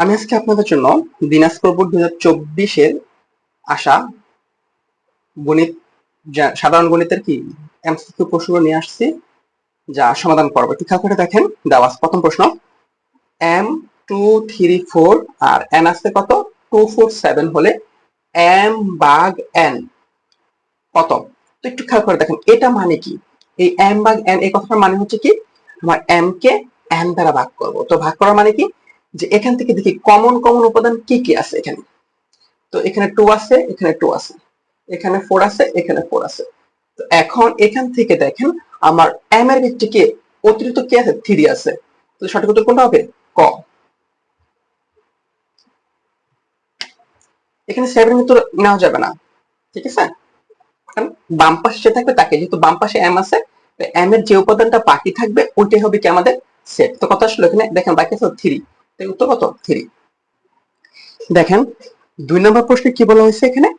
আমি আজকে আপনাদের জন্য দিনাজপুর বোর্ড 2024-এর আসা গণিত সাধারণ গণিতের কি এমসিকিউ প্রশ্ন নিয়ে আসছি, যা সমাধান করবো। একটু খেয়াল করে দেখেন। দেওয়া আছে প্রথম প্রশ্ন, M234 আর n আসছে কত 247 হলে m ভাগ n কত? তো একটু খেয়াল করে দেখেন, এটা মানে কি? এই m ভাগ n এই কথাটার মানে হচ্ছে কি, আমার m কে n দ্বারা ভাগ করব। তো ভাগ করার মানে কি, যে এখান থেকে দেখি কমন কমন উপাদান কি কি আছে এখানে। তো এখানে 2 আছে, এখানে 2 আছে, এখানে 4 আছে, এখানে 4 আছে। তো এখন এখান থেকে দেখেন আমার m এর ভিত্তি কি অতিরিক্ত কি আছে, 3 আছে। তো সঠিক উত্তর কোনটা হবে? ক। এখানে 7 উত্তর নেওয়া যাবে না, ঠিক আছে? কারণ বাম পাশে যে থাকবে তাকে, যেহেতু বাম পাশে m আছে, m এর যে উপাদানটা বাকি থাকবে ওইটাই হবে কি আমাদের সেট। তো কথা আসলে এখানে দেখেন বাকি আছে 3, তাই উত্তর কত? 3। দেখেন 2 নম্বর প্রশ্নে কি বলা হয়েছে, এখানে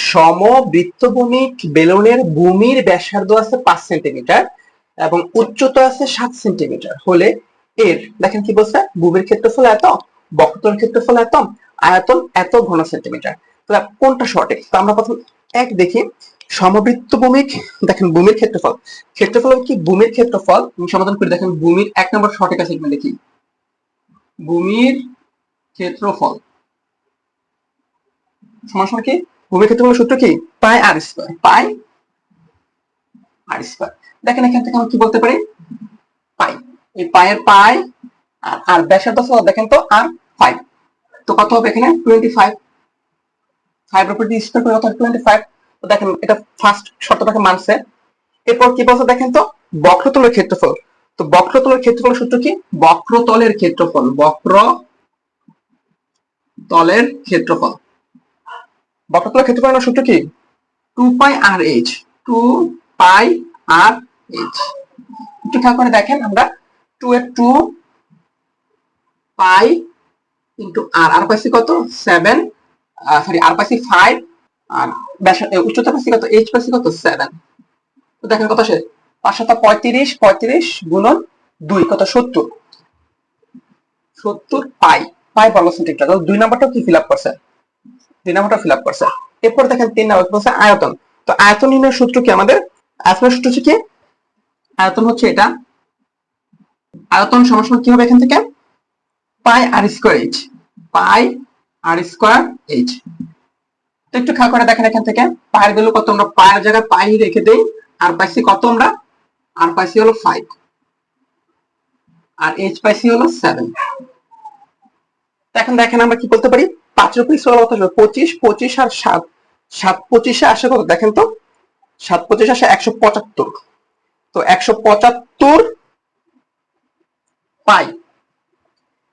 সমবৃত্তভূমিক বেলুনের ভূমির ব্যাসার্ধ আছে 5 সেন্টিমিটার এবং উচ্চতা আছে 7 সেন্টিমিটার হলে এর, দেখেন কি বলছে, ভূমির ক্ষেত্রফল এত, বক্রতলের ক্ষেত্রফল এত, আয়তন এত ঘন সেন্টিমিটার। তো কোনটা সঠিক? তো আমরা প্রথম এক দেখি সমবৃত্তভূমিক। দেখেন ভূমির ক্ষেত্রফল, ক্ষেত্রফল কি ভূমির ক্ষেত্রফল, আমি সমাধান করে দেখেন ভূমির 1 নম্বর সঠিক আছে কিনা দেখি। ভূমির ক্ষেত্রফল সমান কি, ভূমির ক্ষেত্রফলের সূত্র কি, pi r square, pi r square. দেখেন এখান থেকে আমরা কি বলতে পারি, পাই, এই পায়ের পাই আর ব্যাসার্ধ দেখেন তো আর 5, তো কত হবে এখানে 25, 5 এর উপর দিয়ে স্কয়ার করে কত 25। তো দেখেন এটা ফার্স্ট শর্তটাকে মানছে। এরপর কি বলছে দেখেন তো, বক্রতলের ক্ষেত্রফল। তো বক্রতলের ক্ষেত্রফলের সূত্র কি, বক্রতলের ক্ষেত্রফল, বক্রতলের ক্ষেত্রফল, বক্রতলের ক্ষেত্রফলের সূত্র কি 2 পাই আর এইচ, 2 পাই আর এইচ। একটু খেয়াল করে দেখেন, আমরা 2 এর 2 পাই ইনটু আর পাইছি কত 7, সরি আর পাইছি 5, আর উচ্চতা পাইছি কত, এইচ পাইছি কত 7। তো দেখেন কত আসে, 5 7 35, 35 গুণন 2 কত 70, 70 পাই, পাই বর্গ সেন্টিমিটার। তো 2 নাম্বারটাও কি ফিল আপ করছে, 2 নাম্বারটা ফিল আপ করছে। এরপর দেখেন 3 নাম্বার কি বলছে, আয়তন। তো আয়তন নির্ণয়ের সূত্র কি আমাদের, আয়তনের সূত্র হচ্ছে কি, আয়তন হচ্ছে এটা, আয়তন সমান কি হবে এখান থেকে, পাই আর স্কয়ার এইচ, পাই আর স্কয়ার এইচ। তো একটু খেয়াল করে দেখেন এখান থেকে পায়ের ভ্যালু কত, আমরা পায়ের জায়গায় পাই রেখে দেই, আর পাইছি কত আমরা, আর পাইছি হলো 5 আর এইচ পাইছি হলো 7। এখন দেখেন আমরা কি বলতে পারি, 5 এর উপর স্কয়ার কত হবে 25, 25 আর 7, 7 25 এ আসে কত দেখেন তো, 7 25 আসে 175। তো 175 পাই,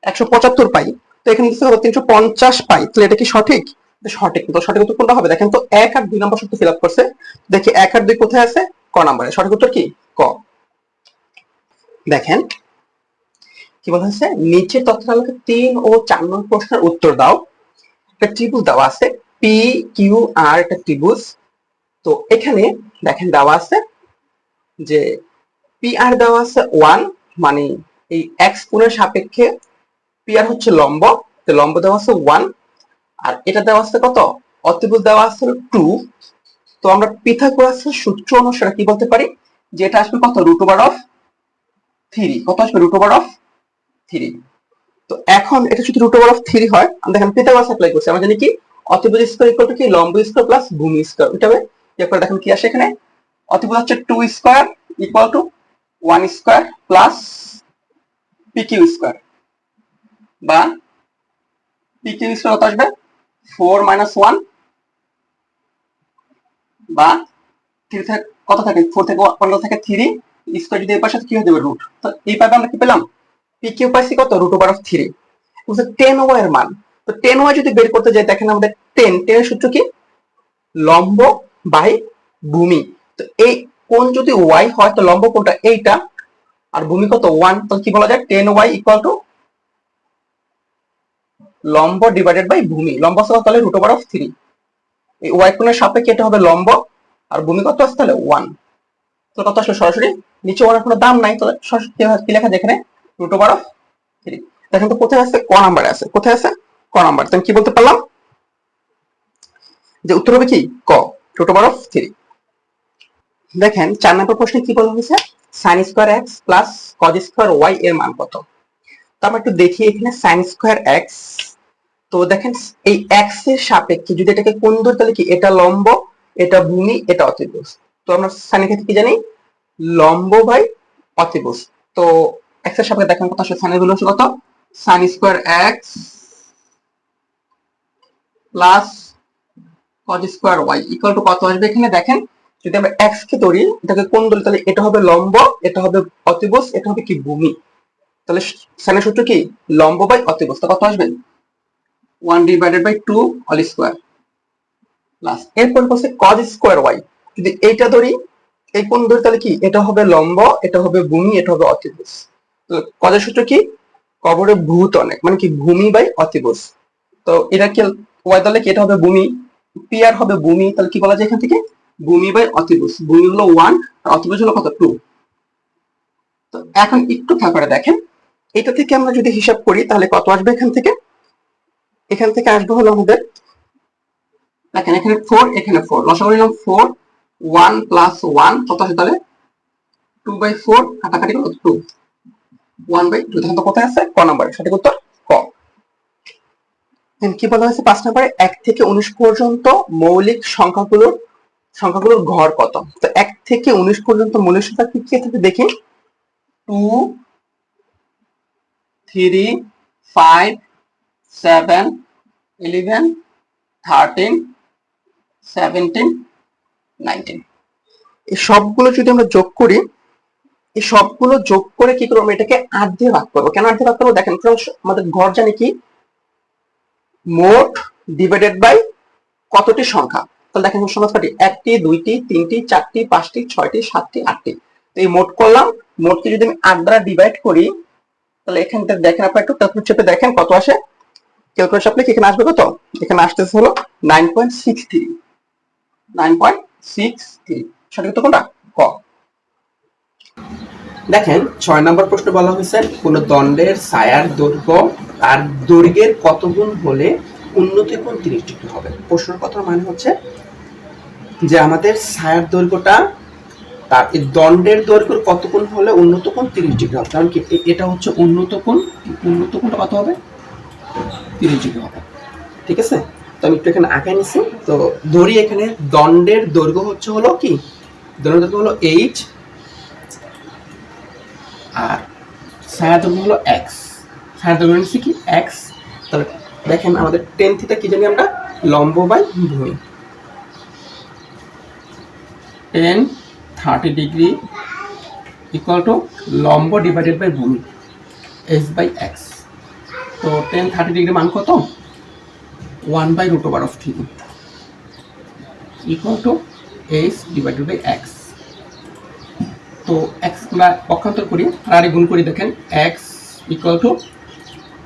175 পাই। তো এখানে কিছু হবে 350 পাই। তাহলে এটা কি সঠিক? সঠিক। তো সঠিক উত্তর কোনটা হবে দেখেন তো, 1 আর 2 নম্বর সূত্র ফিল আপ করছে। দেখি 1 আর 2 কোথায় আছে, ক নম্বরে। সঠিক উত্তর কি, ক। দেখেন কি বলা হচ্ছে, নিচের তথ্যের আলোকে 3 ও 4 নং প্রশ্নের উত্তর দাও। একটা ত্রিভুজ দেওয়া আছে, পি কিউ আর একটা ত্রিভুজ। তো এখানে দেখেন দেওয়া আছে যে পি আর দেওয়া আছে 1, মানে এই এক্স কোণের সাপেক্ষে পি আর হচ্ছে লম্ব, তো লম্ব দেওয়া আছে 1। আর এটা দেওয়া আছে কত, অতিভুজ দেওয়া আছে 2। তো আমরা পিথাগোরাসের সূত্র অনুসারে কি বলতে পারি, যে এটা আসবে কত, √3। কত আসবে, √3। তো এখন এটা যদি √3 হয়, আমরা দেখেন পিথাগোরাস অ্যাপ্লাই করছি, আমরা জানি কি অতিভুজ স্কয়ার ইকুয়াল টু কি লম্ব স্কয়ার প্লাস ভূমি স্কয়ার। এটা হবে, এরপর দেখেন কি আসে এখানে, অতিভুজ হচ্ছে 2 square equal two 1 square plus PQ square, বা পিকিউ স্কয়ার কত আসবে 4 - 1, বা 3 থেকে কত থাকে, 4 থেকে 1 থেকে 3 স্কয়ার, যদি এই পাশে কি হয়ে যাবে রুট। তো এইভাবে আমরা কি পেলাম, পি কিউ পাইছি কত, √3। বুঝতে 10y এর মান। তো 10y যদি বের করতে যাই, দেখেন আমাদের 10 এর সূত্র কি, লম্ব বাই ভূমি। তো এই কোণ যদি y হয়, তো লম্ব কোণটা এইটা, আর ভূমি কত 1। তো কি বলা যায়, 10y ইকুয়াল টু লম্ব ডিভাইডেড বাই ভূমি। লম্ব আছে তাহলে √3, এই y কোণের সাপেক্ষে এটা হবে লম্ব, আর ভূমি কত আছে তাহলে 1। তো কত আসলে সরাসরি, নিচে ওর কোনো দাম নাই, তাহলে সরাসরি কি লেখা যায় এখানে, √3। দেখেন তো কোথায় আছে, ক নাম্বারে আছে, কোথায় আছে, ক নাম্বার। তাহলে কি বলতে পারলাম যে উত্তর হবে কি ক, √ অফ 3। দেখেন 4 নম্বর প্রশ্নে কি বলা হয়েছে, sin square x plus cos square y এর মান কত। তো আমরা একটু দেখি এখানে sin স্কয়ার x, তো দেখেন এই x এর সাপেক্ষে যদি এটাকে কোণ ধরি তাহলে কি এটা লম্ব, এটা ভূমি, এটা অতিভুজ। তো আমরা sin এর ক্ষেত্রে কি জানি, লম্ব বাই অতিভুজ। তো x এর সাপেক্ষে দেখেন কত আসলে sin এর ভ্যালু হচ্ছে কত, sin square x plus cos square y equal to কত আসবে। এখানে দেখেন যদি আমরা x কে ধরি, এটাকে কোণ ধরি, তাহলে এটা হবে লম্ব, এটা হবে অতিভুজ, এটা হবে কি ভূমি। তাহলে sin এর সূত্র কি লম্ব বাই অতিভুজ, তো কত আসবে 1/2 হোল স্কয়ার প্লাস এরপর হচ্ছে cos স্কয়ার y। যদি এইটা ধরি, এই কোণ ধরি, তাহলে কি এটা হবে লম্ব, এটা হবে ভূমি, এটা হবে অতিভুজ। তো cos এর সূত্র কি কবরে ভূত অনেক, মানে কি ভূমি বাই অতিভুজ। তো এটা কি y তাহলে কি এটা হবে ভূমি, পি আর হবে ভূমি, তাহলে কি বলা যায় এখান থেকে ভূমি বাই অতিভুজ। ভূমি হলো 1 আর অতিভুজ হলো কত 2। তো এখন একটু খেয়াল করে দেখেন, এটা থেকে আমরা যদি হিসাব করি তাহলে কত আসবে এখান থেকে, এখান থেকে আসবে হলো আমাদের, দেখেন এখানে 4 এখানে 4 লসাগু নিলাম 4, 1 প্লাস 1 কত আসে তাহলে 2/4, কাটাকাটি কত 2, 1/2। দেখেন তো কোথায় আছে ক নাম্বারে, সঠিক উত্তর ক। কি বলা হয়েছে 5 নম্বরে 1 থেকে 19 পর্যন্ত মৌলিক সংখ্যাগুলোর ঘর কত। তো 1 থেকে 19 পর্যন্ত মৌলিক সংখ্যা কি কি থাকে দেখি, 2, 3, 5, 7, 11, 13, 17, 19। এই সবগুলো যদি আমরা যোগ করি, এই সবগুলো যোগ করে কি করবো, এটাকে 8 দিয়ে ভাগ করবো। কেন 8 দিয়ে ভাগ করবো, দেখেন আমাদের ঘর জানি কি মোট ডিভাইডেড বাই কতটি সংখ্যা। তাহলে দেখেন সংখ্যা কয়টি, 1টি 2টি 3টি 4টি 5টি 6টি 7টি 8টি। তো এই মোট করলাম, মোটকে যদি আমি 8 দ্বারা ডিভাইড করি, তাহলে এখান থেকে দেখেন আপনারা একটু ক্যালকুলেট চেপে দেখেন কত আসে। ক্যালকুলেট চাপলে এখানে আসবে কত, এখানে আসতেছে হলো 9.63, 9.63। সঠিক উত্তর কোনটা ক। দেখেন 6 নম্বর প্রশ্ন বলা হয়েছে কোন দণ্ডের ছায়ার দৈর্ঘ্য তার দৈর্ঘ্যের কত গুণ হলে উন্নতি কোণ 30 ডিগ্রি হবে। প্রশ্নের কথার মানে হচ্ছে যে আমাদের ছায়ার দৈর্ঘ্যটা তার এই দণ্ডের দৈর্ঘ্যের কত গুণ হলে উন্নত কোণ 30 ডিগ্রি হবে। কারণ কি এটা হচ্ছে উন্নত কোণ, উন্নত কোণটা কত হবে 30 ডিগ্রি হবে। ঠিক আছে, তো আমি একটু এখানে আঁকা নিছি। তো ধরি এখানে দণ্ডের দৈর্ঘ্য হচ্ছে হলো কি, দণ্ডের দৈর্ঘ্য হলো h আর ছায়ার দৈর্ঘ্য হলো x, ছায়ার দৈর্ঘ্য নিচ্ছি কি x। তাহলে দেখেন আমাদের tan থিটা কি জানি আমরা, লম্ব বাই ভূমি, tan 30 ডিগ্রি ইকুয়াল টু লম্ব ডিভাইডেড বাই ভূমি h/x। তো tan 30 ডিগ্রি মান কত 1/√3 equal to h divided by x। তো x আমরা পক্ষান্তর করি আর গুণ করি, দেখেন x ইকুয়াল টু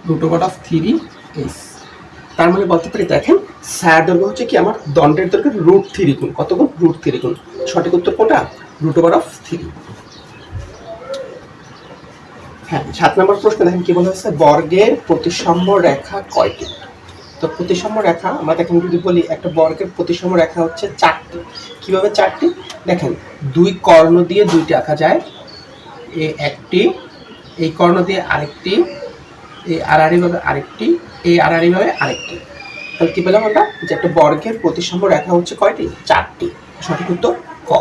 √3h। তার মানে বলতে পারি দেখেন ছায়ার দৈর্ঘ্য হচ্ছে কি আমার দণ্ডের দৈর্ঘ্যের √3 গুণ, কত গুণ √3 গুণ। সঠিক উত্তর কোনটা √3। হ্যাঁ 7 নম্বর প্রশ্ন দেখেন কি বলা হয়েছে, বর্গের প্রতিসাম্য রেখা কয়টি। তো প্রতিসাম্য রেখা আমরা দেখেন যদি বলি একটা বর্গের প্রতিসাম্য রেখা হচ্ছে 4টি। কিভাবে 4টি, দেখেন দুই কর্ণ দিয়ে দুইটি আঁকা যায়, এই একটি, এই কর্ণ দিয়ে আরেকটি, এই আড়াআড়ি ভাবে আরেকটি, এই আড়াআড়ি ভাবে আরেকটি। তাহলে কি পেলাম আমরা যে একটা বর্গের প্রতিসাম্য রেখা হচ্ছে কয়টি 4টি। সঠিক উত্তর ক।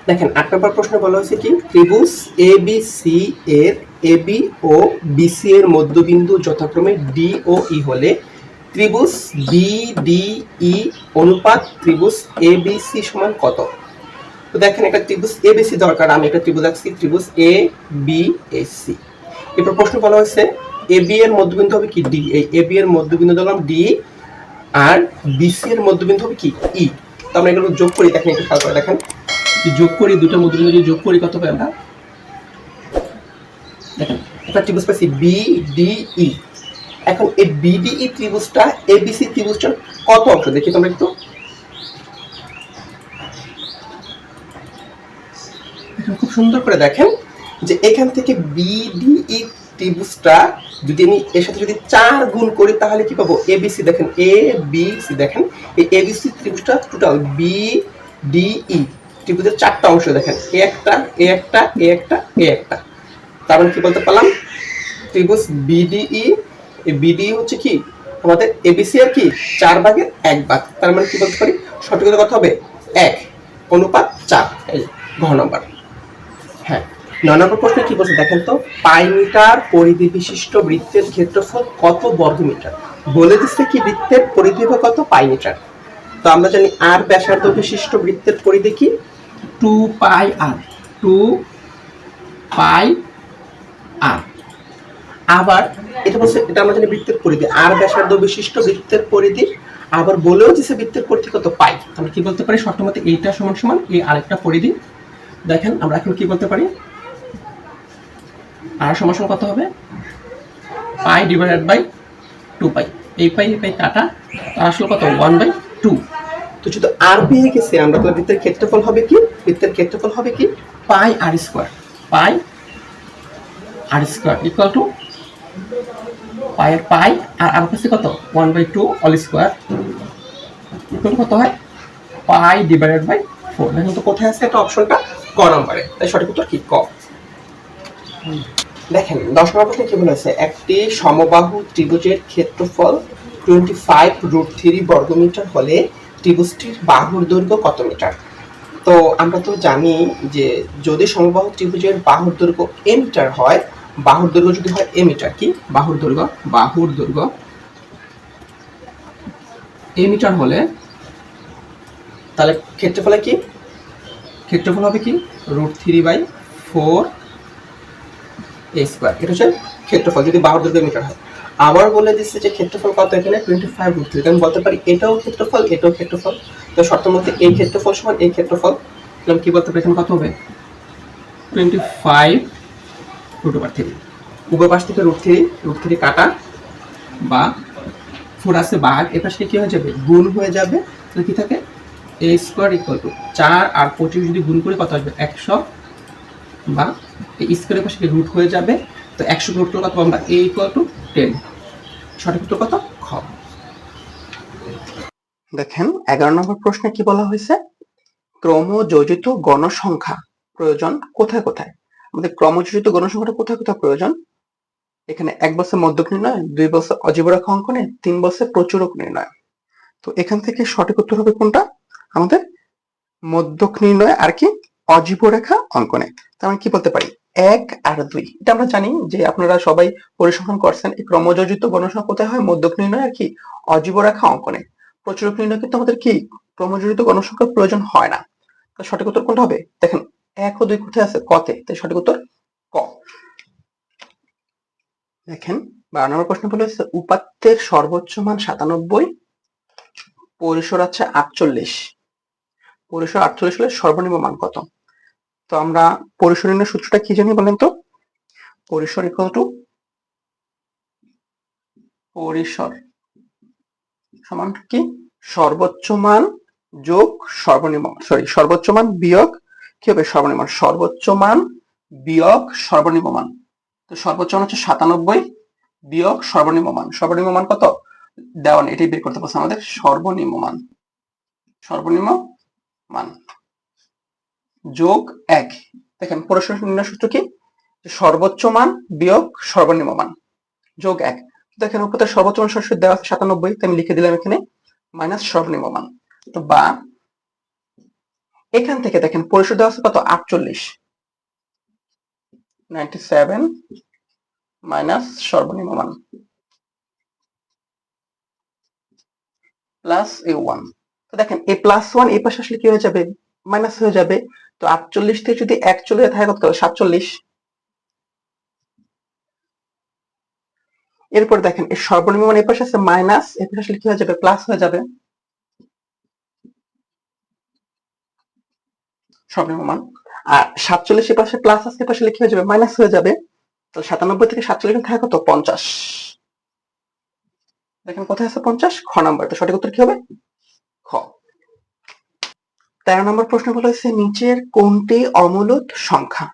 দেখেন 8 নম্বর প্রশ্ন বলা হয়েছে কি, ত্রিভুজ ABC এর AB ও BC এর মধ্যবিন্দু যথাক্রমে D ও E হলে ত্রিভুজ BDE অনুপাত ত্রিভুজ ABC সমান কত। তো দেখেন একটা ত্রিভুজ ABC দরকার, আমি একটা ত্রিভুজ আঁকছি, ত্রিভুজ ABAC। এরপর প্রশ্ন বলা হয়েছে AB এর মধ্যবিন্দু হবে কি D, এই AB এর মধ্যবিন্দু ধরলাম D আর BC এর মধ্যবিন্দু হবে কি E। তো আমরা এগুলো যোগ করি, দেখেন একটু খেয়াল করে দেখেন, যোগ করি দুটো মধ্যবিন্দু যদি যোগ করি কত পাই আমরা, দেখেন একটা ত্রিভুজ পাইছি BDE। এখন এই BDE ত্রিভুজটা ABC ত্রিভুজটার কত অংশ দেখি তোমরা একটু, খুব সুন্দর করে দেখেন যে এখান থেকে BDE ত্রিভুজটা যদি আমি এর সাথে যদি 4 গুণ করি তাহলে কি পাবো? এবিসি দেখেন, এ বি সি দেখেন, এই এবিসি ত্রিভুজটা টোটাল বি ডি ই ত্রিভুজের 4টা অংশ দেখেন, এ একটা এ একটা এ একটা এ একটা। তার মানে কি বলতে পারলাম? ত্রিভুজ বিডিই, এই বিডিই হচ্ছে কি আমাদের এবিসি আর কি 4 ভাগের 1 ভাগ। তার মানে কি বলতে পারি? সঠিক কথা হবে 1 অনুপাত 4। এই ঘ নাম্বার। হ্যাঁ, 9 নম্বর প্রশ্নে কি বলছে দেখেন তো, পাই মিটার পরিধি বিশিষ্ট বৃত্তের ক্ষেত্রফল কত বর্গমিটার? বলে দিচ্ছে কি বৃত্তের পরিধি কত? পাই মিটার। তো আমরা জানি আর ব্যাসার্ধ বিশিষ্ট বৃত্তের পরিধি কি? 2 পাই আর, 2 পাই আর। আবার এটা বলছে, এটা আমরা জানি বৃত্তের পরিধি, আর ব্যাসার্ধ বিশিষ্ট বৃত্তের পরিধি। আবার বলেও দিছে বৃত্তের পরিধি কত? পাই। আমরা কি বলতে পারি? শর্তমতে এইটা সমান সমান এই আরেকটা পরিধি। দেখেন আমরা এখন কি বলতে পারি? আর সমান সমান কত হবে? পাই ডিভাইডেড বাই 2 পাই। এই পাই কাটা, আর আসলে কত? 1/2। তো যদি আর পেয়ে গেছে আমরা, তাহলে বৃত্তের ক্ষেত্রফল হবে কি? বৃত্তের ক্ষেত্রফল হবে কি? Pi r square. Pi r square equal to pi এর পাই আর আমার কাছে কত? 1/2 অল স্কয়ার ইকুয়াল কত হয়? Pi divided by 4। দেখুন তো কোথায় আছে? এটা অপশনটা ক নম্বরে, তাই সঠিক উত্তর কি? ক। দেখেন 10 নম্বর প্রশ্নে কি বলেছে, একটি সমবাহু ত্রিভুজের ক্ষেত্রফল 25√3 বর্গমিটার হলে ত্রিভুজটির বাহুর দৈর্ঘ্য কত মিটার? তো আমরা তো জানি যে যদি সমবাহু ত্রিভুজের বাহুর দৈর্ঘ্য এ মিটার হয়, বাহুর দৈর্ঘ্য যদি হয় এ মিটার, কি বাহুর দৈর্ঘ্য এ মিটার হলে তাহলে ক্ষেত্রফলে কি? ক্ষেত্রফল হবে কি? √3/4 a স্কয়ার। এটা হচ্ছে ক্ষেত্রফল যদি বাহুর দৈর্ঘ্য মিটার হয়। আবার বলে দিচ্ছে যে ক্ষেত্রফল কত এখানে? 25√3। আমি বলতে পারি এটাও ক্ষেত্রফল এটাও ক্ষেত্রফল। তো শর্ত মতে এই ক্ষেত্রফল সমান এই ক্ষেত্রফল। তাহলে কি বলতে পারি এখানে কত হবে? 25√3। উভয় পাশ থেকে √3 কাটা বা 4 আছে ভাগ, এ পাশে কি হয়ে যাবে? গুণ হয়ে যাবে। তাহলে কি থাকে? a স্কয়ার ইকুয়াল টু 4 আর 25 যদি গুণ করি কত আসবে? 100, বা এই স্কয়ারের পাশে রুট হয়ে যাবে। তো 100 রুট করলে কত? আমরা a ইকুয়াল টু 10। সঠিক উত্তর কত? খ। দেখেন 11 নম্বর প্রশ্নে কি বলা হয়েছে? ক্রমযোজিত গণসংখ্যা প্রয়োজন কোথায় কোথায়? আমাদের ক্রমযোজিত গণসংখ্যাটা কোথায় কোথায় প্রয়োজন? এখানে 1 বলছে মধ্যক নির্ণয়, 2 বলছে অজীব রেখা অঙ্কনে, 3 বলছে প্রচুরক নির্ণয়। তো এখান থেকে সঠিক উত্তর হবে কোনটা? আমাদের মধ্যক নির্ণয় আর কি অজীব রেখা অঙ্কনে। তার মানে কি বলতে পারি? 1 আর 2। এটা আমরা জানি যে আপনারা সবাই পরিসংখ্যান করছেন, এই ক্রমযোজিত গণসংখ্যা কোথায় হয়? মধ্যক নির্ণয় আর কি অজীব রেখা অঙ্কনে। প্রচুরক নির্ণয় কিন্তু আমাদের কি ক্রমযোজিত গণসংখ্যার প্রয়োজন হয় না। তো সঠিক উত্তর কোনটা হবে? দেখেন 1 ও 2 কোথায় আছে? ক তে। তাই সঠিক উত্তর ক। দেখেন 12 নম্বর প্রশ্ন বলেছে উপাত্তের সর্বোচ্চ মান 97, পরিসর আছে 48। পরিসর 48 হলে সর্বনিম্ন মান কত? তো আমরা পরিসর নির্ণয়ের সূত্রটা কি জানি বলেন তো? পরিসর ইকুয়াল টু পরিসর সমান কি? সর্বোচ্চ মান যোগ সর্বনিম্ন, সর্বোচ্চ মান বিয়োগ কি হবে? সর্বনিম্ন। সর্বোচ্চ মান বিয়োগ সর্বনিম্ন মান। তো সর্বোচ্চ মান হচ্ছে 97 বিয়োগ সর্বনিম্ন মান। সর্বনিম্ন মান কত? দেওয়া নেই, এটাই বের করতে পারছে আমাদের সর্বনিম্ন মান। সর্বনিম্ন মান যোগ 1। দেখেন পরিসর নির্ণয় সূত্র কি? সর্বোচ্চ মান বিয়োগ সর্বনিম্ন মান যোগ 1। দেখেন উপরে সর্বোচ্চ মান সরাসরি দেওয়া আছে 97, তাই আমি লিখে দিলাম এখানে মাইনাস সর্বনিম্ন মান। তো বা এখান থেকে দেখেন পরিসর দেওয়া আছে কত? 48, 97 মাইনাস সর্বনিম্ন মান প্লাস a1। তো দেখেন a +1 এই পাশে আসলে কি হয়ে যাবে? মাইনাস হয়ে যাবে। তো 48 থেকে যদি 1 চলে যায় থাকে কত? 47। এরপর দেখেন এই সর্বনিম্ন মান এই পাশে আছে মাইনাস, এই পাশে আসলে কি হয়ে যাবে? প্লাস হয়ে যাবে সর্বনিম্ন মান। আর 47 এর পাশে প্লাস আছে, পাশে লিখে হয়ে যাবে মাইনাস হয়ে যাবে। তো 97 থেকে 47 থাকে কত? 50। দেখেন কোথায় আছে 50? খ নাম্বার। তো সঠিক উত্তর কি হবে? খ। 13 নম্বর প্রশ্ন বলা হয়েছে নিচের কোনটি অমূলদ সংখ্যা?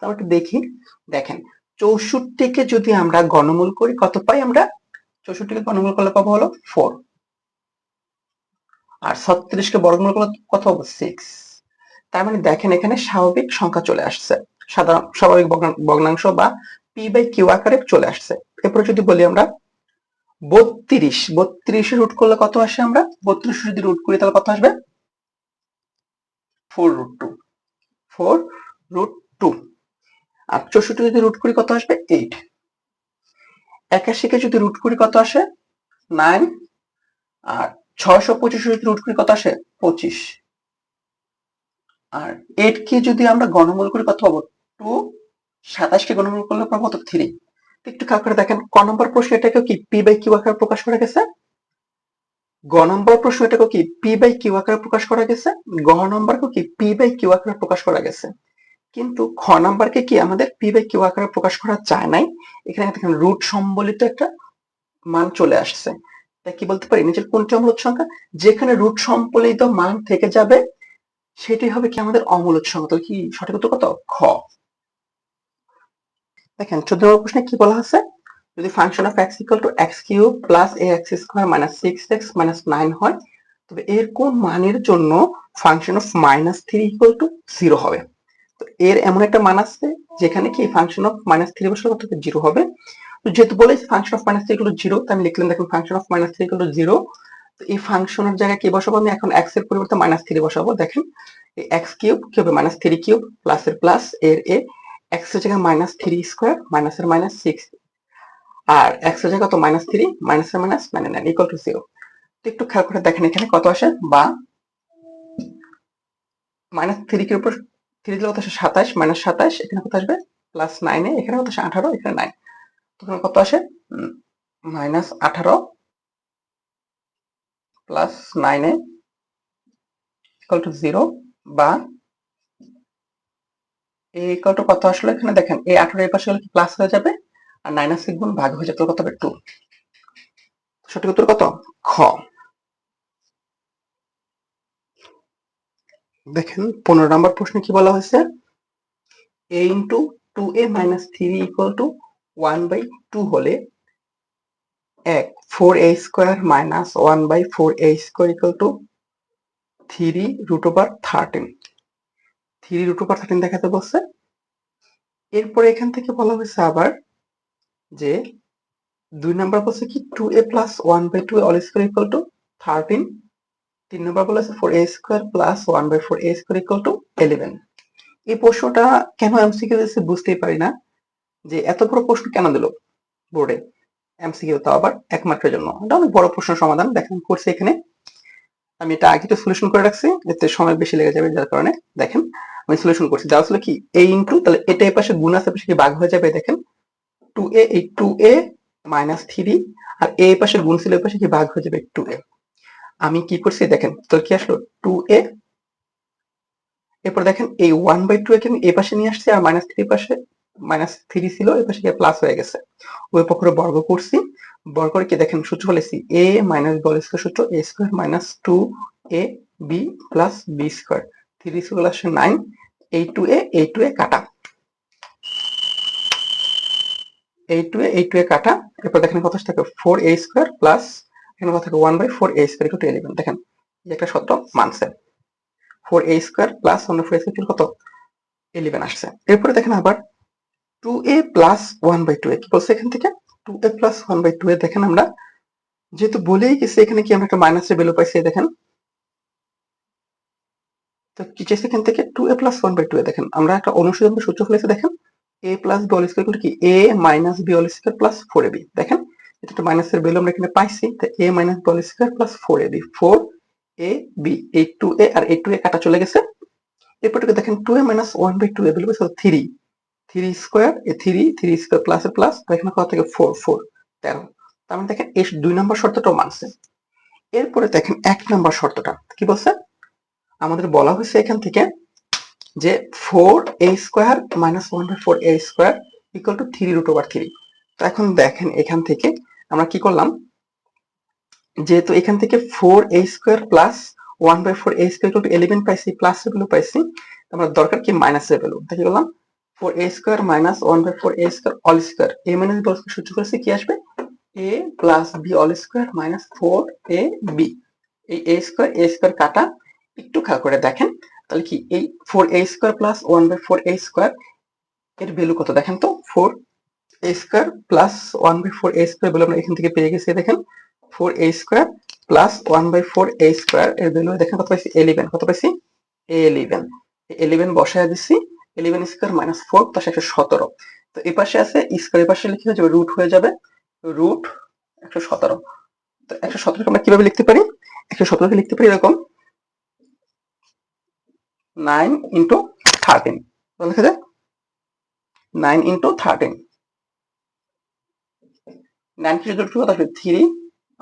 আমরা একটু দেখি। দেখেন 64কে যদি আমরা ঘনমূল করি কত পাই আমরা? 64কে ঘনমূল করলে পাবো হলো 4, আর 36কে বর্গমূল করলে কত হবে? 6। তার মানে দেখেন এখানে স্বাভাবিক সংখ্যা চলে আসছে, সাধারণ স্বাভাবিক ভগ্নাংশ বা পি বাই কিউ আকারে চলে আসছে। এরপরে যদি বলি আমরা 32 রুট করলে কত আসে? আমরা 32 যদি রুট করি তাহলে কত আসবে? 4√2, 4√2। আর 64 যদি রুট করি কত আসবে? 8। 81কে যদি রুট করি কত আসে? 9। আর 625 যদি রুট করি কত আসে? 25। আর 8কে যদি আমরা ঘনমূল করি কত পাবো? 2। 27কে ঘনমূল করলে পাবো কত? 3। একটু খেয়াল করে দেখেন ক নম্বর প্রশ্ন এটাকে কি পি বাই কিউ আকারে প্রকাশ করা গেছে, গ নম্বর প্রশ্ন এটাকে কি পি বাই কিউ আকারে প্রকাশ করা গেছে, গ নম্বরকে কি পি বাই কিউ আকারে প্রকাশ করা গেছে। কিন্তু খ নাম্বারকে কি আমাদের পি বাই কিউ আকারে প্রকাশ করা যায় নাই, এখানে দেখেন রুট সম্বলিত একটা মান চলে আসছে। তাই কি বলতে পারি নিচের কোনটি অমূলদ সংখ্যা? যেখানে রুট সম্বলিত মান থেকে যাবে সেটি হবে কি আমাদের অমূলদ সংখ্যা। তো কি সঠিক উত্তর কত? খ। দেখেন 14 নম্বর প্রশ্নে কি বলা আছে, যদি function of x equal to x cube plus ax square minus 6x minus 9 হয়, তবে এর কোন মানের জন্য ফাংশন অফ -3 ইকুয়াল টু 0 হবে। তো এর এমন একটা মান আছে যেখানে কি ফাংশন অফ -3 বসালে কত 0 হবে। তো যেহেতু বলেছি ফাংশন অফ -3 ইকুয়াল টু 0, তাই আমি লিখলাম দেখুন ফাংশন অফ -3 ইকুয়াল টু 0। তো এই ফাংশনের জায়গায় কি বসাবো? আমি এখন x এর পরিবর্তে -3 বসাবো। দেখেন এই x কিউব কি হবে? -3 কিউব প্লাস এর প্লাস এর a, x এর জায়গায় -3 স্কয়ার মাইনাস এর -6, আর x এর জায়গায় কত? -3 মাইনাস এর -9 ইকুয়াল টু 0। তো একটু খেয়াল করে দেখেন এখানে কত আসে, বা -3 এর উপর 3 দিলে কত আসে? 27 -27, এখানে কত আসবে? +9 এ এখানে কত আসে? 18, এখানে 9, তখন কত আসে? -18 প্লাস 9 ইকুয়াল টু 0, বা a ইকুয়াল টু কত আসলে? এখানে দেখেন এই 18 এর পাশে হলে কি প্লাস হয়ে যাবে, আর 9 আর 6 গুণ ভাগ হয়ে যাবে, কত হবে? 2। সঠিক উত্তর কত? খ। দেখেন 15 নম্বর প্রশ্নে কি বলা হয়েছে, a into 2a minus 3 equal to 1/2 হলে 4a square minus 1/4a square equal two 3√13। 3√13 দেখাতে বলছে। এরপরে এখান থেকে বলা হয়েছে আবার যে 2 নাম্বার বলছে কি 2a plus 1/2 all square equal two 13। 3 number বলেছে 4a square plus 1/4a square equal two 11। এই প্রশ্নটা কেন এমসিকিউ দিয়েছে বুঝতেই পারি না, যে এত বড় প্রশ্ন কেন দিল বোর্ডে এমসিকিউ, তাও আবার 1 মার্কের জন্য। এটা অনেক বড় প্রশ্নের সমাধান দেখেন করছে এখানে। আমি এটা আগে তো সলিউশন করে রাখছি, এতে সময় বেশি লেগে যাবে, যার কারণে দেখেন আমি সলিউশন করছি। দেওয়া ছিল কি a ইনটু, তাহলে এটা এই পাশে গুণ আছে, পাশে কি ভাগ হয়ে যাবে, দেখেন 2a, এই 2a মাইনাস 3, আর a পাশে গুণ ছিল, এই পাশে কি ভাগ হয়ে যাবে 2a। আমি কি করছি দেখেন, তো কি আসলো 2a, এরপর দেখেন এই 1/2 কে আমি এই পাশে নিয়ে আসছি, আর -3 পাশে -3 ছিল, এই পাশে প্লাস হয়ে গেছে, ওই পক্ষে বর্গ করছি। বর্গ করে কি দেখেন সূত্র ফেলেছি a minus b whole square, সূত্র a square minus 2ab plus b square, 3 square আসে 9, এই 2a কাটা, এই 2a কাটা। এরপর দেখেন কত থাকে 4a স্কয়ার প্লাস এখানে কত থাকে 1/4a স্কয়ার ইকুয়াল টু 11। দেখেন এই একটা সূত্র মানছে, 4a square plus 1/4a square কত? 11 আসছে। এরপরে দেখেন আবার 2a প্লাস 1/2 কি বলছে এখান থেকে, 2a প্লাস 1/2 দেখেন আমরা যেহেতু বলেই গেছি এখানে কি আমরা একটা মাইনাসের ভ্যালু পাইছি, দেখেন তো কি চাইছে এখান থেকে 2a প্লাস 1/2, দেখেন আমরা একটা অনুসরণ সূত্র ফেলেছি, দেখেন a plus b whole square equal to কি a minus b whole square plus 4ab। দেখেন এটা একটা মাইনাসের ভ্যালু আমরা এখানে পাইছি, তাই a minus b whole square plus 4ab, 4ab, এই 2a আর এই 2a কাটা চলে গেছে। এরপরটাকে দেখেন 2a মাইনাস 1/2 ভ্যালু পাইছে 3, 3 স্কয়ার, এ 3 স্কয়ার প্লাস এর প্লাস, আর এখানে কত থেকে 4 13। তার মানে দেখেন এই 2 নম্বর শর্তটাও মানছে। এরপরে দেখেন 1 নম্বর শর্তটা কি বলছে, আমাদের বলা হয়েছে এখান থেকে যে 4a square minus 1/4a square equal two 3√3। তো এখন দেখেন এখান থেকে আমরা কি করলাম, যেহেতু এখান থেকে 4a square plus 1/4a square equal two 11 পাইছি, প্লাস এর ভ্যালু পাইছি, আমরা দরকার কি মাইনাস এর ভ্যালু, তাই কি করলাম 4a² minus 1/4a² all square, a minus b সূত্র করেছি কি আসবে, a plus b all square minus 4ab। এই a² কাটা, একটু খেয়াল করে দেখেন তাহলে কি এই 4a² প্লাস 1/4a² এর ভ্যালু কত দেখেন তো, 4a² প্লাস 1/4a² ভ্যালু আমরা এখান থেকে পেয়ে গেছি। দেখেন 4a² প্লাস 1/4a² এর ভ্যালু দেখেন কত পাইছি, 11। কত পাইছি, 11। 11 বসায় দিচ্ছি, 11² মাইনাস 4 + 117। তো এই পাশে আছে স্কয়ার, এই পাশে লিখে হয়ে যাবে রুট হয়ে যাবে, রুট 117। তো 117 কে আমরা কিভাবে লিখতে পারি, 117 কে লিখতে পারি এরকম 9 × 13। লেখা যায় 9 × 13। 9 কে যদি রুট করা আসবে 3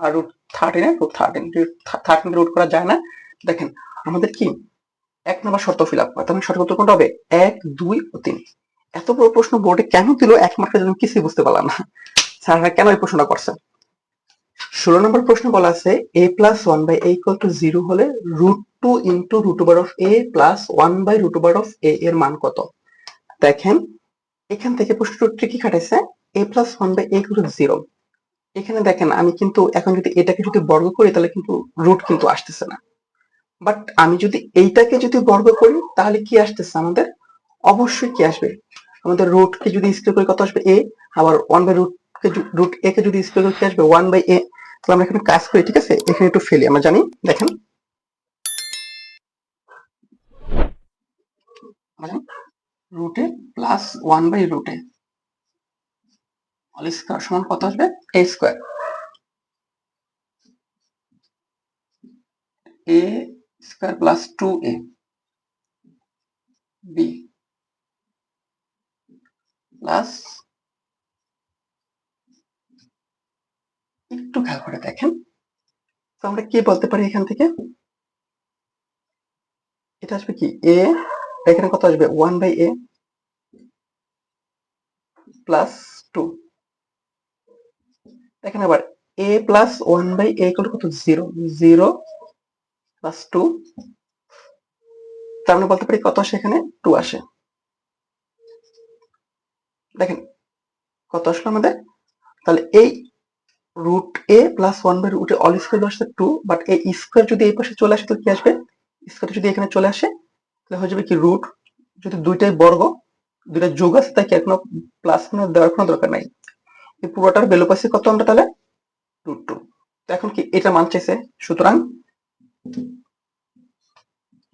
আর রুট 13 এর রুট 13, 13 কে রুট করা যায় না। দেখেন আমাদের কি 1 নম্বর শর্ত ফিল আপ করা, তাহলে সঠিক উত্তর কোনটা হবে, 1, 2 ও 3। এত বড় প্রশ্ন বোর্ডে কেন দিল 1 মার্কের জন্য কিছুই বুঝতে পারলাম না, স্যাররা কেন এই প্রশ্নটা করছে। 16 নম্বর প্রশ্ন বলা আছে a প্লাস 1/a = 0 হলে √2 × √a প্লাস 1/√a এর মান কত। দেখেন এখান থেকে প্রশ্নটা ট্রিকি খাটাইছে, a প্লাস 1/a = 0। এখানে দেখেন আমি কিন্তু এখন যদি এটাকে যদি বর্গ করি তাহলে কিন্তু রুট কিন্তু আসতেছে না, বাট আমি যদি এইটাকে যদি বর্গ করি তাহলে কি আসতেছে আমাদের, অবশ্যই কি আসবে আমাদের, রুট কে যদি স্কয়ার করি কত আসবে a, আবার 1/√a কে যদি স্কয়ার করি কি আসবে 1/a। তাহলে আমরা এখানে কাজ করি, ঠিক আছে, এখানে একটু ফেলি, আমরা জানি দেখেন √a plus 1/√a all square সমান কত আসবে, a², a² plus 2a b plus, একটু খেয়াল করে দেখেন তো আমরা কি বলতে পারি এখান থেকে, এটা আসবে কি a, এখানে কত আসবে 1/a প্লাস 2। দেখেন আবার a প্লাস 1/a = কত, 0, 0 প্লাস 2, তার মানে বলতে পারি কত আসে, এখানে 2 আসে। দেখেন কত আসলো আমাদের, তাহলে এই √a plus 1/√a all square আসছে 2, বাট এই স্কয়ার যদি এই পাশে চলে আসে তো কি আসবে, স্কয়ার যদি এখানে চলে আসে তাহলে হয়ে যাবে কি রুট, যদি দুইটাই বর্গ, দুইটা যোগ আছে তাই কি আর কোনো প্লাস কোনো দেওয়ার কোনো দরকার নাই। এই পুরোটার ভ্যালু পাচ্ছি কত আমরা তাহলে, √2। তো এখন কি এটা মান চাইছে, সুতরাং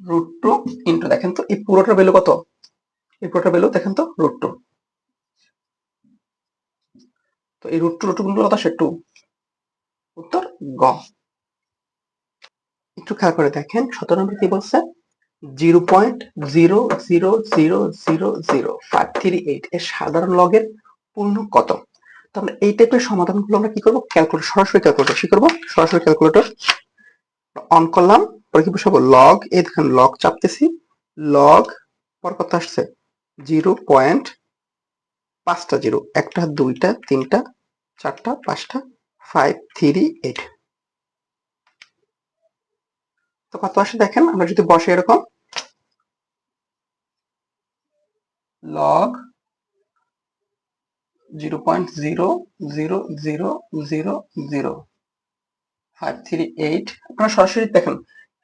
√2 ইন্টু, দেখেন তো এই পুরোটার ভ্যালু কত, এই পুরোটার ভ্যালু দেখেন তো √2। তো এই √2 গুণ কত আসে 2, উত্তর গ। একটু খেয়াল করে দেখেন 17 নম্বর কি বলছে, 0.00000538 এর সাধারণ লগের পূর্ণ কত। তো আমরা এই টাইপের সমাধানগুলো আমরা কি করব, ক্যালকুলেটর, সরাসরি ক্যালকুলেটর কি করব, সরাসরি ক্যালকুলেটর অন করলাম, পরে কি বসাবো, লগ, এই দেখেন লগ চাপতেছি, লগ পর কত আসছে 0.5টা জিরো, একটা দুইটা তিনটা চারটা পাঁচটা 538। তো কত আসে দেখেন, আমরা যদি বসে এরকম লগ 0.0000538, আপনারা সরাসরি দেখেন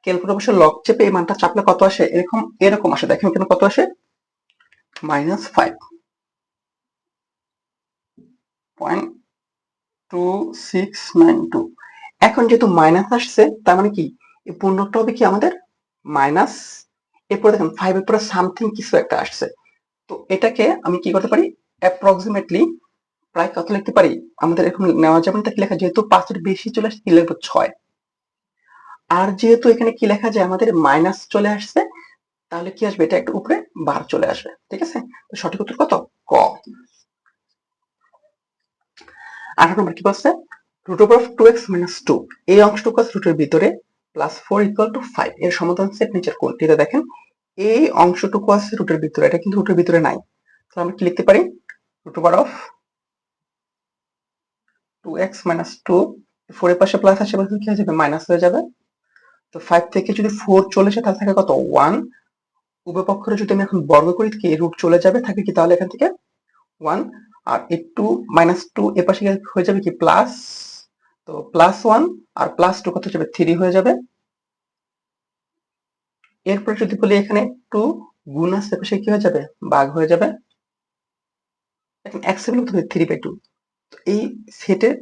ক্যালকুলেটর বসে লগ চেপে এই মানটা চাপলে কত আসে, এরকম এরকম আসে, দেখেন এখানে কত আসে, -5.2692। এখন যেহেতু মাইনাস আসছে তার মানে কি এই পূর্ণটা হবে কি আমাদের মাইনাস, এরপর দেখেন 5 এর পরে সামথিং কিছু একটা আসছে। তো এটাকে আমি কি করতে পারি, অ্যাপ্রক্সিমেটলি প্রায় কত লিখতে পারি, আমাদের এরকম নেওয়া যাবে না, কি লেখা, যেহেতু 5 এর বেশি চলে আসছে কি লিখবো 6, আর যেহেতু এখানে কি লেখা যায় আমাদের মাইনাস চলে আসছে তাহলে কি আসবে, এটা একটু উপরে বার চলে আসবে, ঠিক আছে। তো সঠিক উত্তর কত, ক। 18 নম্বর কি বলছে, √2x - 2 এই অংশটুকু আছে রুটের ভিতরে প্লাস 4 = 5 এর সমাধান সেট নিচের কোনটি। এটা দেখেন এই অংশটুকু আছে রুটের ভিতরে, এটা কিন্তু রুটের ভিতরে নাই, তাহলে আমরা কি লিখতে পারি, √2x - 2, 4 এর পাশে প্লাস আসে কি হয়ে যাবে, মাইনাস হয়ে যাবে। তো 5 থেকে যদি 4 চলে আসে তাহলে থাকে কত 1, উভয় পক্ষের যদি আমি এখন বর্গ করি কি রুট চলে যাবে, থাকে কি তাহলে এখান থেকে 1, আর এই 2 -2 এ পাশে হয়ে যাবে কি প্লাস, তো +1 আর +2 কত হয়ে যাবে 3 হয়ে যাবে। এরপর যদি বলি এখানে 2 গুণ আসতে পাশে কি হয়ে যাবে ভাগ হয়ে যাবে। এখন x এর মধ্যে 3/2। তো এই সেটের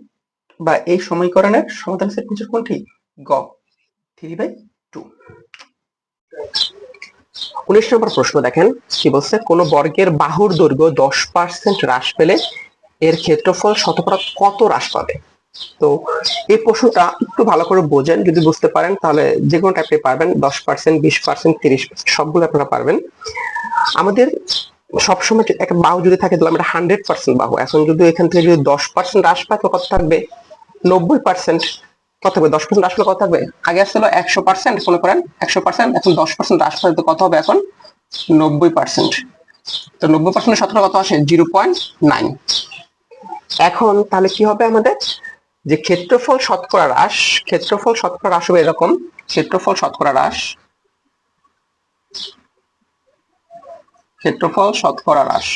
বা এই সমীকরণের সমাধান সেট নিচের কোনটি? গ 3/2। 19 নম্বর প্রশ্ন দেখেন কি বলছে, কোন বর্গের বাহুর দৈর্ঘ্য 10% হ্রাস পেলে এর ক্ষেত্রফল শতকরা কত হ্রাস পাবে? তো এই প্রশ্নটা একটু ভালো করে বোঝেন, যদি বুঝতে পারেন তাহলে যে কোনো টাইপে পারবেন, 10%, 20%, 30% সবগুলো আপনারা পারবেন। আমাদের সবসময় একটা বাহু যদি থাকে তাহলে আমরা 100% বাহু, এখন যদি এখান থেকে যদি 10% হ্রাস পায় তো কত থাকবে 90%। কত হবে 10% হ্রাস পেলে কত থাকবে? আগে আসছিল 100%, মনে করেন 100%, এখন 10% হ্রাস পায় তো কত হবে এখন 90%। তো 90% শতকরা কত আসে 0.9। এখন তাহলে কি হবে আমাদের যে ক্ষেত্রফল শতকরা হ্রাস, ক্ষেত্রফল শতকরা হ্রাস হবে এরকম, ক্ষেত্রফল শতকরা হ্রাস, ক্ষেত্রফল শতকরা হ্রাস,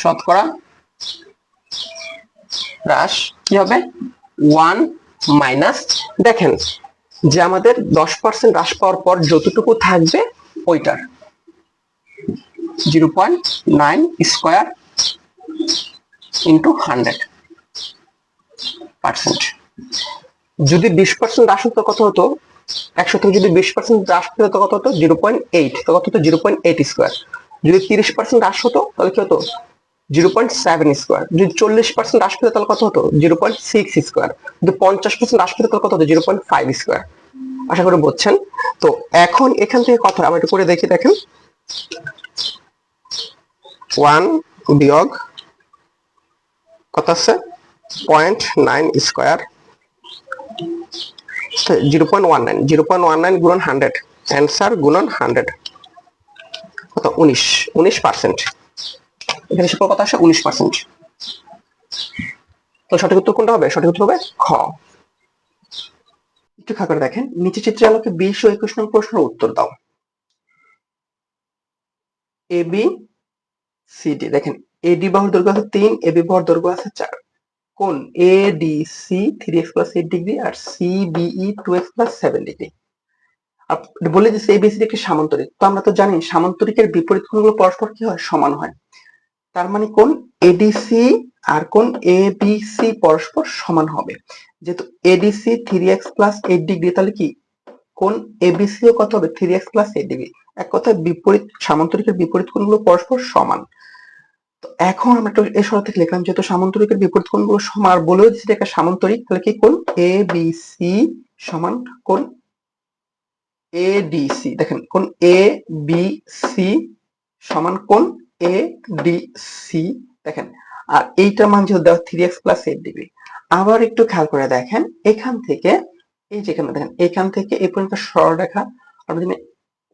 শতকরা হ্রাস কি হবে 1 মাইনাস, দেখেন যে আমাদের 10% হ্রাস পাওয়ার পর যতটুকু থাকবে ওইটার 0.9 স্কয়ার ইন্টু 100%। যদি 20% হ্রাস হতো কত হতো, 100 থেকে যদি 20% হ্রাস পেত কত হতো 0.8, তো কত হতো 0.8 স্কয়ার। যদি 30% হ্রাস হতো তাহলে কি হতো 0.7 স্কয়ার। যদি 40% হ্রাস পেত তাহলে কত হতো 0.6 স্কয়ার। যদি 50% হ্রাস পেত তাহলে কত হতো 0.5 স্কয়ার। আশা করি বুঝছেন। তো এখন এখান থেকে কত আমরা একটু করে দেখি, দেখেন 1 বিয়োগ কত আছে 0.9 স্কয়ার, 0.19, 0.19 গুণন 100, অ্যান্সার গুণন 100 কত 19%। এখানে সকল কথা আসে 19%। তো সঠিক উত্তর কোনটা হবে? সঠিক উত্তর হবে খ। একটু খেয়াল করে দেখেন নিচে চিত্রের আলোকে 20 ও 21 নং প্রশ্নের উত্তর দাও। এ বি সি ডি, দেখেন এডি বাহুর দৈর্ঘ্য আছে 3, এবি বাহুর দৈর্ঘ্য আছে 4। কোণ এডিসি 3x + 8 ডিগ্রি আর সিবিই 2x + 7 ডিগ্রি। বলে দিচ্ছে এবিসিডি একটি সামান্তরিক। তো আমরা তো জানি সামান্তরিকের বিপরীত কোণগুলো পরস্পর কি হয় সমান হয়। তার মানে কোণ এডিসি আর কোণ এবিসি পরস্পর সমান হবে। যেহেতু এডিসি 3x + 8 ডিগ্রি, তাহলে কি কোণ এবিসি ও কত হবে 3x + 8 ডিগ্রি। এক কথায় বিপরীত সামান্তরিকের বিপরীত কোণগুলো পরস্পর সমান। তো এখন আমরা একটু এই শর্ত থেকে লিখলাম যেহেতু সামান্তরিকের বিপরীত কোণগুলো সমান আর বলেও দিচ্ছি এটা সামান্তরিক, তাহলে কি কোণ এবিসি সমান কোণ এডিসি। দেখেন কোণ এবিসি সমান কোণ এডিসি, দেখেন। আর এইটার মান যেহেতু দেওয়া 3x + 8 ডিগ্রি। আবার একটু খেয়াল করে দেখেন এখান থেকে এই যেখানে দেখেন এখান থেকে এই পর্যন্ত সরলরেখা, আমরা জানি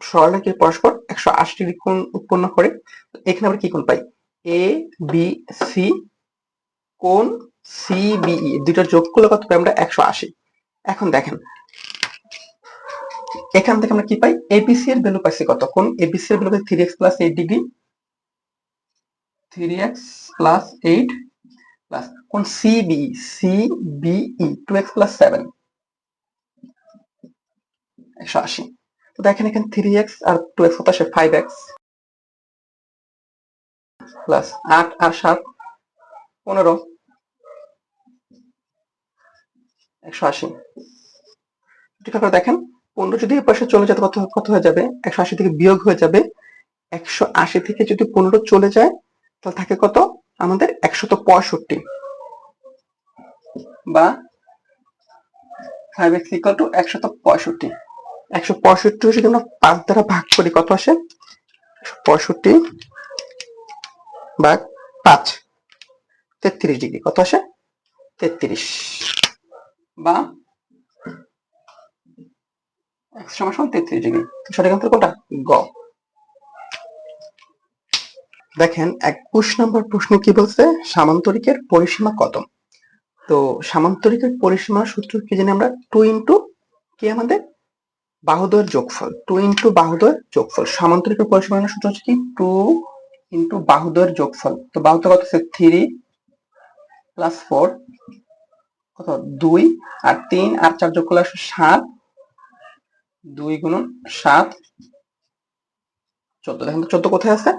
সরলরেখা পরস্পর 180 ডিগ্রি কোণ উৎপন্ন করে। এখানে আমরা কি কোণ পাই এ বি সি, কোণ সিবিই দুইটার যোগ করলে কত পাই আমরা 180। এখন দেখেন এখান থেকে আমরা কি পাই এবিসি এর ভ্যালু পাইছি কত, কোণ এবিসি এর ভ্যালু পাই 3x + 8 ডিগ্রি, 3x + 8 প্লাস কোণ সিবিই 2x + 7 180। তো দেখেন এখানে 3x আর 2x কত আসে 5x প্লাস 8 আর 7 15 180। ঠিক আছে দেখেন 15 যদি এই পাশে চলে যায় কত কত হয়ে যাবে 180 থেকে বিয়োগ হয়ে যাবে। 180 থেকে যদি 15 চলে যায় তাহলে থাকে কত আমাদের 165 বা 5x = 165। 165 যদি আমরা 5 দ্বারা ভাগ করি কত আসে 65 ভাগ 5 33 ডিগ্রি, কত আসে 33 বা x = 33 ডিগ্রি। সঠিক আনসার কোনটা গ। দেখেন 21 নম্বর প্রশ্নে কি বলছে সামান্তরিকের পরিসীমা কত। তো সামান্তরিকের পরিসীমা সূত্র কি জানি আমরা 2 * কি আমাদের বাহুদ্বয়ের যোগফল 2 ইন্টু বাহুদ্বয়ের যোগফল সামান্তরিকের পরিসীমার সূত্র হচ্ছে কি 2 ইন্টু বাহুদ্বয়ের যোগফল। তো বাহুদ্বয় কত হচ্ছে 3 প্লাস 4 কত 2 আর 3 আর 4 যোগ করলে আসে 7 2 গুণন 7 14। দেখেন তো 14 কোথায় আছে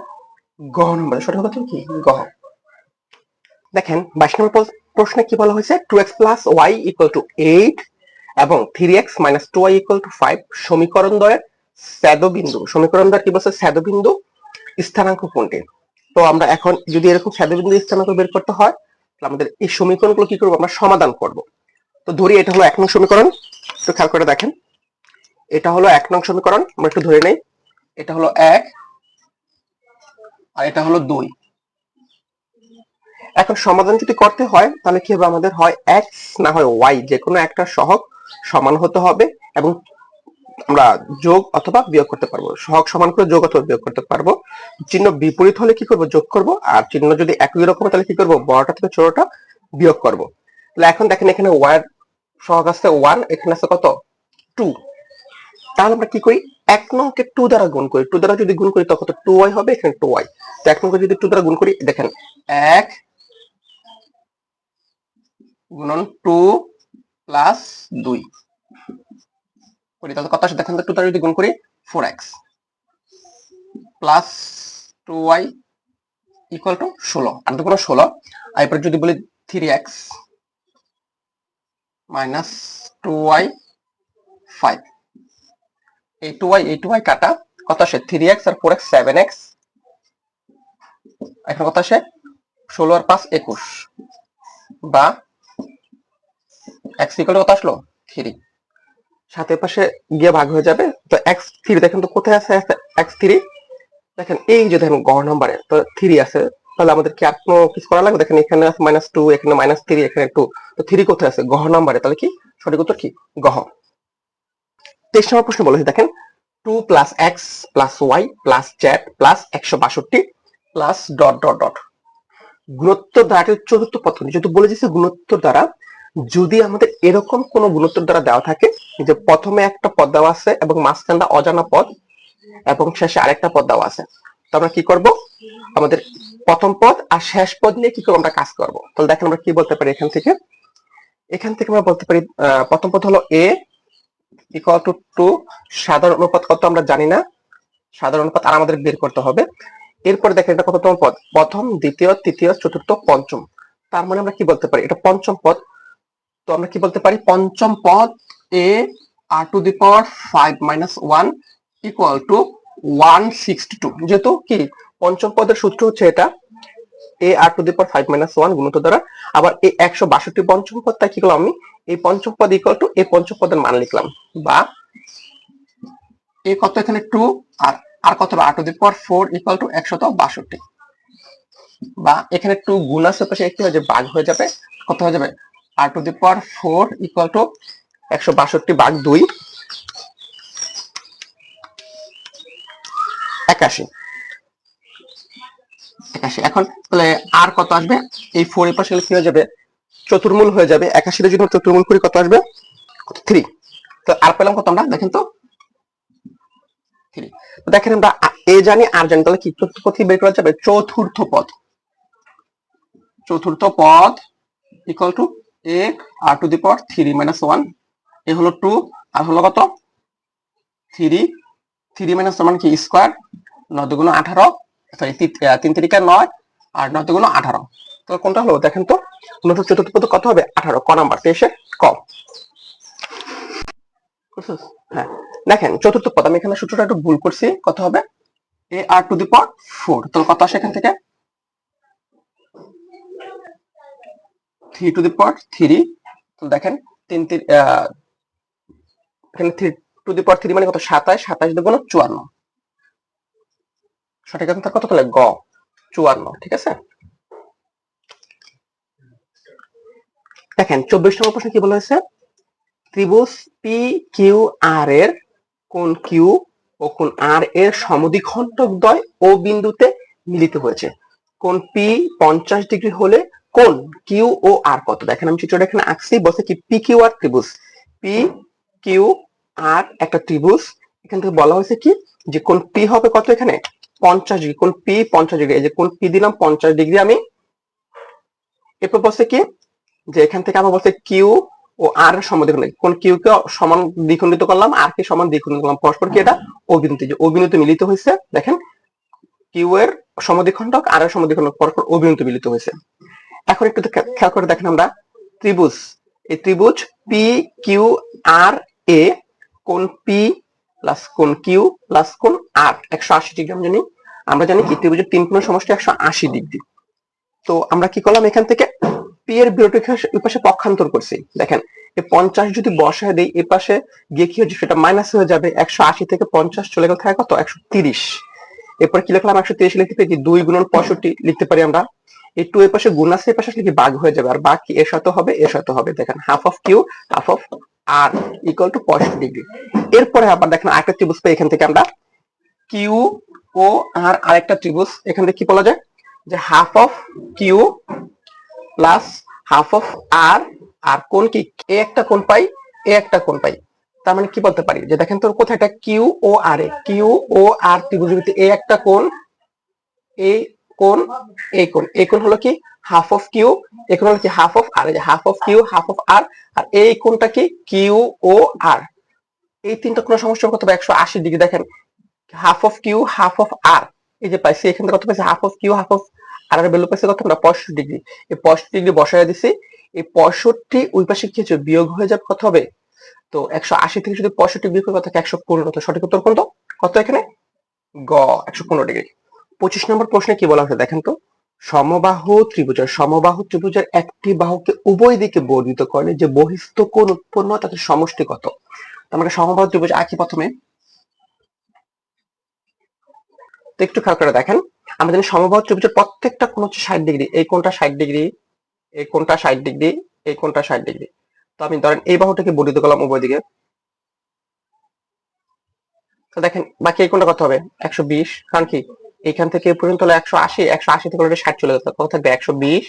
গহ নম্বরে, সঠিক কথা কি গহ। দেখেন 22 নম্বর প্রশ্নে কি বলা হয়েছে 2x plus y equal to 8 এবং 3x minus 2y equal to 5 সমীকরণ দ্বয়ের ছেদবিন্দু, সমীকরণ দ্বয়ের কি বলছে ছেদবিন্দু স্থানাঙ্ক কোনটি। তো আমরা এখন যদি এরকম ছেদবিন্দু স্থানাঙ্ক বের করতে হয় তাহলে আমাদের এই সমীকরণগুলো কি করব আমরা সমাধান করব। তো ধরি এটা হলো 1 নং সমীকরণ, একটু খেয়াল করে দেখেন এটা হলো 1 নং সমীকরণ, আমরা একটু ধরে নেই এটা হলো 1 আর এটা হলো 2। এখন সমাধান যদি করতে হয় তাহলে কি হবে আমাদের হয় x না হয় y যে কোনো একটা সহগ সমান হতে হবে এবং আমরা যোগ অথবা বিয়োগ করতে পারবো, সহগ সমান করে যোগ অথবা বিয়োগ করতে পারবো। চিহ্ন বিপরীত হলে কি করব যোগ করব, আর চিহ্ন যদি একই রকম তাহলে কি করব বড়টা থেকে ছোটটা বিয়োগ করব। তাহলে এখন দেখেন এখানে y এর সহগ আছে 1, এখানে আছে কত 2। তাহলে আমরা কি করি 1 নংকে 2 দ্বারা গুণ করি, 2 দ্বারা যদি গুণ করি তখন তো 2y হবে, এখানে 2y। তো 1 নংকে যদি 2 দ্বারা গুণ করি দেখেন 1 গুণন 2 প্লাস 2 করি তাহলে কত আসে দেখেন তো 2 দ্বারা যদি গুণ করি 4x plus 2y equal to 16, আর তো কোনো 16। আর এরপর যদি বলি 3x মাইনাস 2y 5, এই 2y কাটা কত আসে 3x আর 4x 7x, এখন কত আসে 16 আর 5 21 বা x ইকুয়াল টু কত আসলো 3, সাথে পাশে গিয়ে ভাগ হয়ে যাবে। তো x3 দেখেন তো কোথায় আছে x3, দেখেন এই যে দেখেন গড় নম্বরে তো 3 আছে, তাহলে আমাদের কি আর কোনো কিছু করা লাগবে, দেখেন এখানে আছে -2 এখানে -3 এখানে 2, তো 3 কোথায় আছে গড় নম্বরে, তাহলে কি সঠিক উত্তর কি গহ। 23 নম্বর প্রশ্ন বলেছে দেখেন 2 plus x plus y plus z plus 162 plus dot dot dot গুণোত্তর দ্বারা চতুর্থ পদ্ধতি। যেহেতু বলে দিয়েছে গুণোত্তর দ্বারা, যদি আমাদের এরকম কোন গুণোত্তর দ্বারা দেওয়া থাকে যে প্রথমে একটা পদ দেওয়া আছে এবং মাঝখানটা অজানা পদ এবং শেষে আরেকটা পদ দেওয়া আছে, তো আমরা কি করব আমাদের প্রথম পদ আর শেষ পদ নিয়ে কি করবো আমরা কাজ করব। তাহলে দেখেন আমরা কি বলতে পারি এখান থেকে আমরা বলতে পারি প্রথম পদ হলো a ইকুয়াল টু 2, সাধারণ অনুপাত কত আমরা জানি না, সাধারণ অনুপাত আর আমাদের বের করতে হবে। এরপরে দেখেন এটা কততম পদ, প্রথম দ্বিতীয় তৃতীয় চতুর্থ পঞ্চম, তার মানে আমরা কি বলতে পারি এটা পঞ্চম পদ। তো আমরা কি বলতে পারি পঞ্চম পদ a r to the power 5 minus 1 equal to 162। যেহেতু কি পঞ্চম পদের সূত্র হচ্ছে এটা a r to the power 5 minus 1 গুণিত দ্বারা আবার এই 162 পঞ্চম পদ, তাই কি করলাম আমি এই পঞ্চম পদ ইকুয়াল টু এই পঞ্চম পদের মান লিখলাম, বা a কত এখানে 2 আর আর কত r to the power 4 equal to 162, বা এখানে 2 গুণ আছে পাশে একটি হয়ে যাবে ভাগ হয়ে যাবে, কত হয়ে যাবে r to the power 4 equal to 162 ভাগ 2 81। এখন তাহলে আর কত আসবে এই 4 এর পাশে কি হয়ে যাবে চতুর্মূল হয়ে যাবে, 81 তে যদি চতুর্মূল করি কত আসবে 3। তো আর পেলাম কত আমরা দেখেন তো 3। তো দেখেন আমরা এ জানি আর জানি, তাহলে কি চতুর্থ পদ বের করা যাবে, চতুর্থ পদ equal to a r to the power 3 minus 1, এ হলো 2 আর হলো কত 3, 3 মাইনাস 1 কি স্কয়ার, 9 দুগুণ 18, সরি 3 3 9 আর 9 দুগুণ 18, তো কোনটা হলো দেখেন তো চতুর্থ পদ কত হবে 18, ক নাম্বার 23 ক। হ্যাঁ দেখেন চতুর্থ পদ আমি এখানে সূত্রটা একটু ভুল করছি, কত হবে a r টু দি পাওয়ার 4, তাহলে কত আসে এখান থেকে 3 টু দি পাওয়ার 3, তো দেখেন 3 এখানে 3 টু দি পাওয়ার 3 মানে কত 27, 27 দুগুণ 54, সঠিক আনসার কত তাহলে গ 54, ঠিক আছে। দেখেন 24 নম্বর প্রশ্ন কি বলা হয়েছে ত্রিভুজ পি কিউ আর এর কোণ কিউ ও কোণ আর এর সমদ্বিখণ্ডক দ্বয় ও বিন্দুতে মিলিত হয়েছে, কোণ পি 50 ডিগ্রি হলে কোণ কিউ ও আর কত। দেখেন আমি চিত্রটা এখানে আঁকছি, বলছে কি পি কিউ আর ত্রিভুজ পি কিউ আর একটা ত্রিভুজ। এখান থেকে বলা হয়েছে কি যে কোন পি হবে কত, এখানে 50 ডিগ্রি, কোন পি 50 ডিগ্রি, এই যে কোন পি দিলাম 50 ডিগ্রি আমি। এরপর বলছে কি যে এখান থেকে আমার বলছে কিউ ও আর এর সমদ্বিখণ্ড, কোন কিউ কে সমান দ্বিখণ্ডিত করলাম, আর কে সমান দ্বিখণ্ডিত করলাম, পরস্পর কি এটা অবিনীত, যে অবিনীত মিলিত হয়েছে। দেখেন কিউ এর সমদ্বিখণ্ডক আর এর সমদ্বিখণ্ডক পরস্পর অবিনীত মিলিত হয়েছে। এখন একটু খেয়াল করে দেখেন আমরা ত্রিভুজ, এই ত্রিভুজ পি কিউ আর এ, কোন পি প্লাস কোন কিউ প্লাস কোন আর 180 ডিগ্রি। আমরা জানি কি ত্রিভুজের তিন কোণের সমষ্টি 180 ডিগ্রি। তো আমরা কি করলাম, এখান থেকে পি এর বিরতি ওই পাশে পক্ষান্তর করছি। দেখেন এই 50 যদি বসায় দেই এ পাশে গিয়ে কি হচ্ছে, সেটা মাইনাস হয়ে যাবে, 180 থেকে 50 চলে গেল থাকে কত 130। এরপর কি লিখলাম 130 লিখতে পারি কি 2 গুণন 65 লিখতে পারি আমরা। এই 2 এর পাশে গুণ আছে, এর পাশে কি ভাগ হয়ে যাবে, আর ভাগ কি এর সাথে হবে, এর সাথে হবে। দেখেন half of Q half of R equal to 65 degree. এরপরে আবার দেখেন আরেকটা ত্রিভুজ পাই, এখান থেকে আমরা কিউ ও আর আরেকটা ত্রিভুজ, এখান থেকে কি বলা যায় যে half of Q plus half of R, আর কোন কি এ একটা কোণ পাই, এ একটা কোণ পাই। তার মানে কি বলতে পারি যে দেখেন তোর কোথায় এটা কিউ ও আর এ, কিউ ও আর ত্রিভুজের ভিতরে এ একটা কোণ, এই কোণ, এই কোণ, এই কোণ হলো কি হাফ অফ কিউ, এই কোণ হলো কি হাফ অফ আর, এই যে half of Q half of R, আর এই কোণটা কি কিউ ও আর। এই তিনটা কোণ সমষ্টি কত হবে 180 ডিগ্রি। দেখেন half of Q half of R, এই যে পাইছি এখান থেকে কত পাইছি half of Q half of R এর ভ্যালু পাইছি কত আমরা 65 ডিগ্রি। এই 65 ডিগ্রি বসায় দিছি, এই 65 ওই পাশে কি হচ্ছে বিয়োগ হয়ে যাবে, কত হবে, তো 180 থেকে যদি 65 বিয়োগ করে কত 115, তো সঠিক উত্তর কোনটা, কত এখানে গ 115 ডিগ্রি। 25 নম্বর প্রশ্নে কি বলা হয়েছে দেখেন তো, সমবাহু ত্রিভুজের একটি বাহুকে উভয় দিকে বর্ধিত করলে যে বহিস্থ কোণ উৎপন্ন হয় তাদের সমষ্টি কত। আমরা সমবাহু ত্রিভুজ আঁকি প্রথমে। তো একটু খেয়াল করে দেখেন, আমরা জানি সমবাহু ত্রিভুজের প্রত্যেকটা কোণ হচ্ছে 60 ডিগ্রি, এই কোণটা 60 ডিগ্রি, এই কোণটা 60 ডিগ্রি, এই কোণটা 60 ডিগ্রি। তো আমি ধরেন এই বাহুটাকে বর্ধিত করলাম উভয় দিকে, তো দেখেন বাকি এই কোণটা কত হবে 120, কারণ কি এখান থেকে এই পর্যন্ত হলো 180, 180 থেকে ওটা 60 চলে যেত, কত থাকবে 120,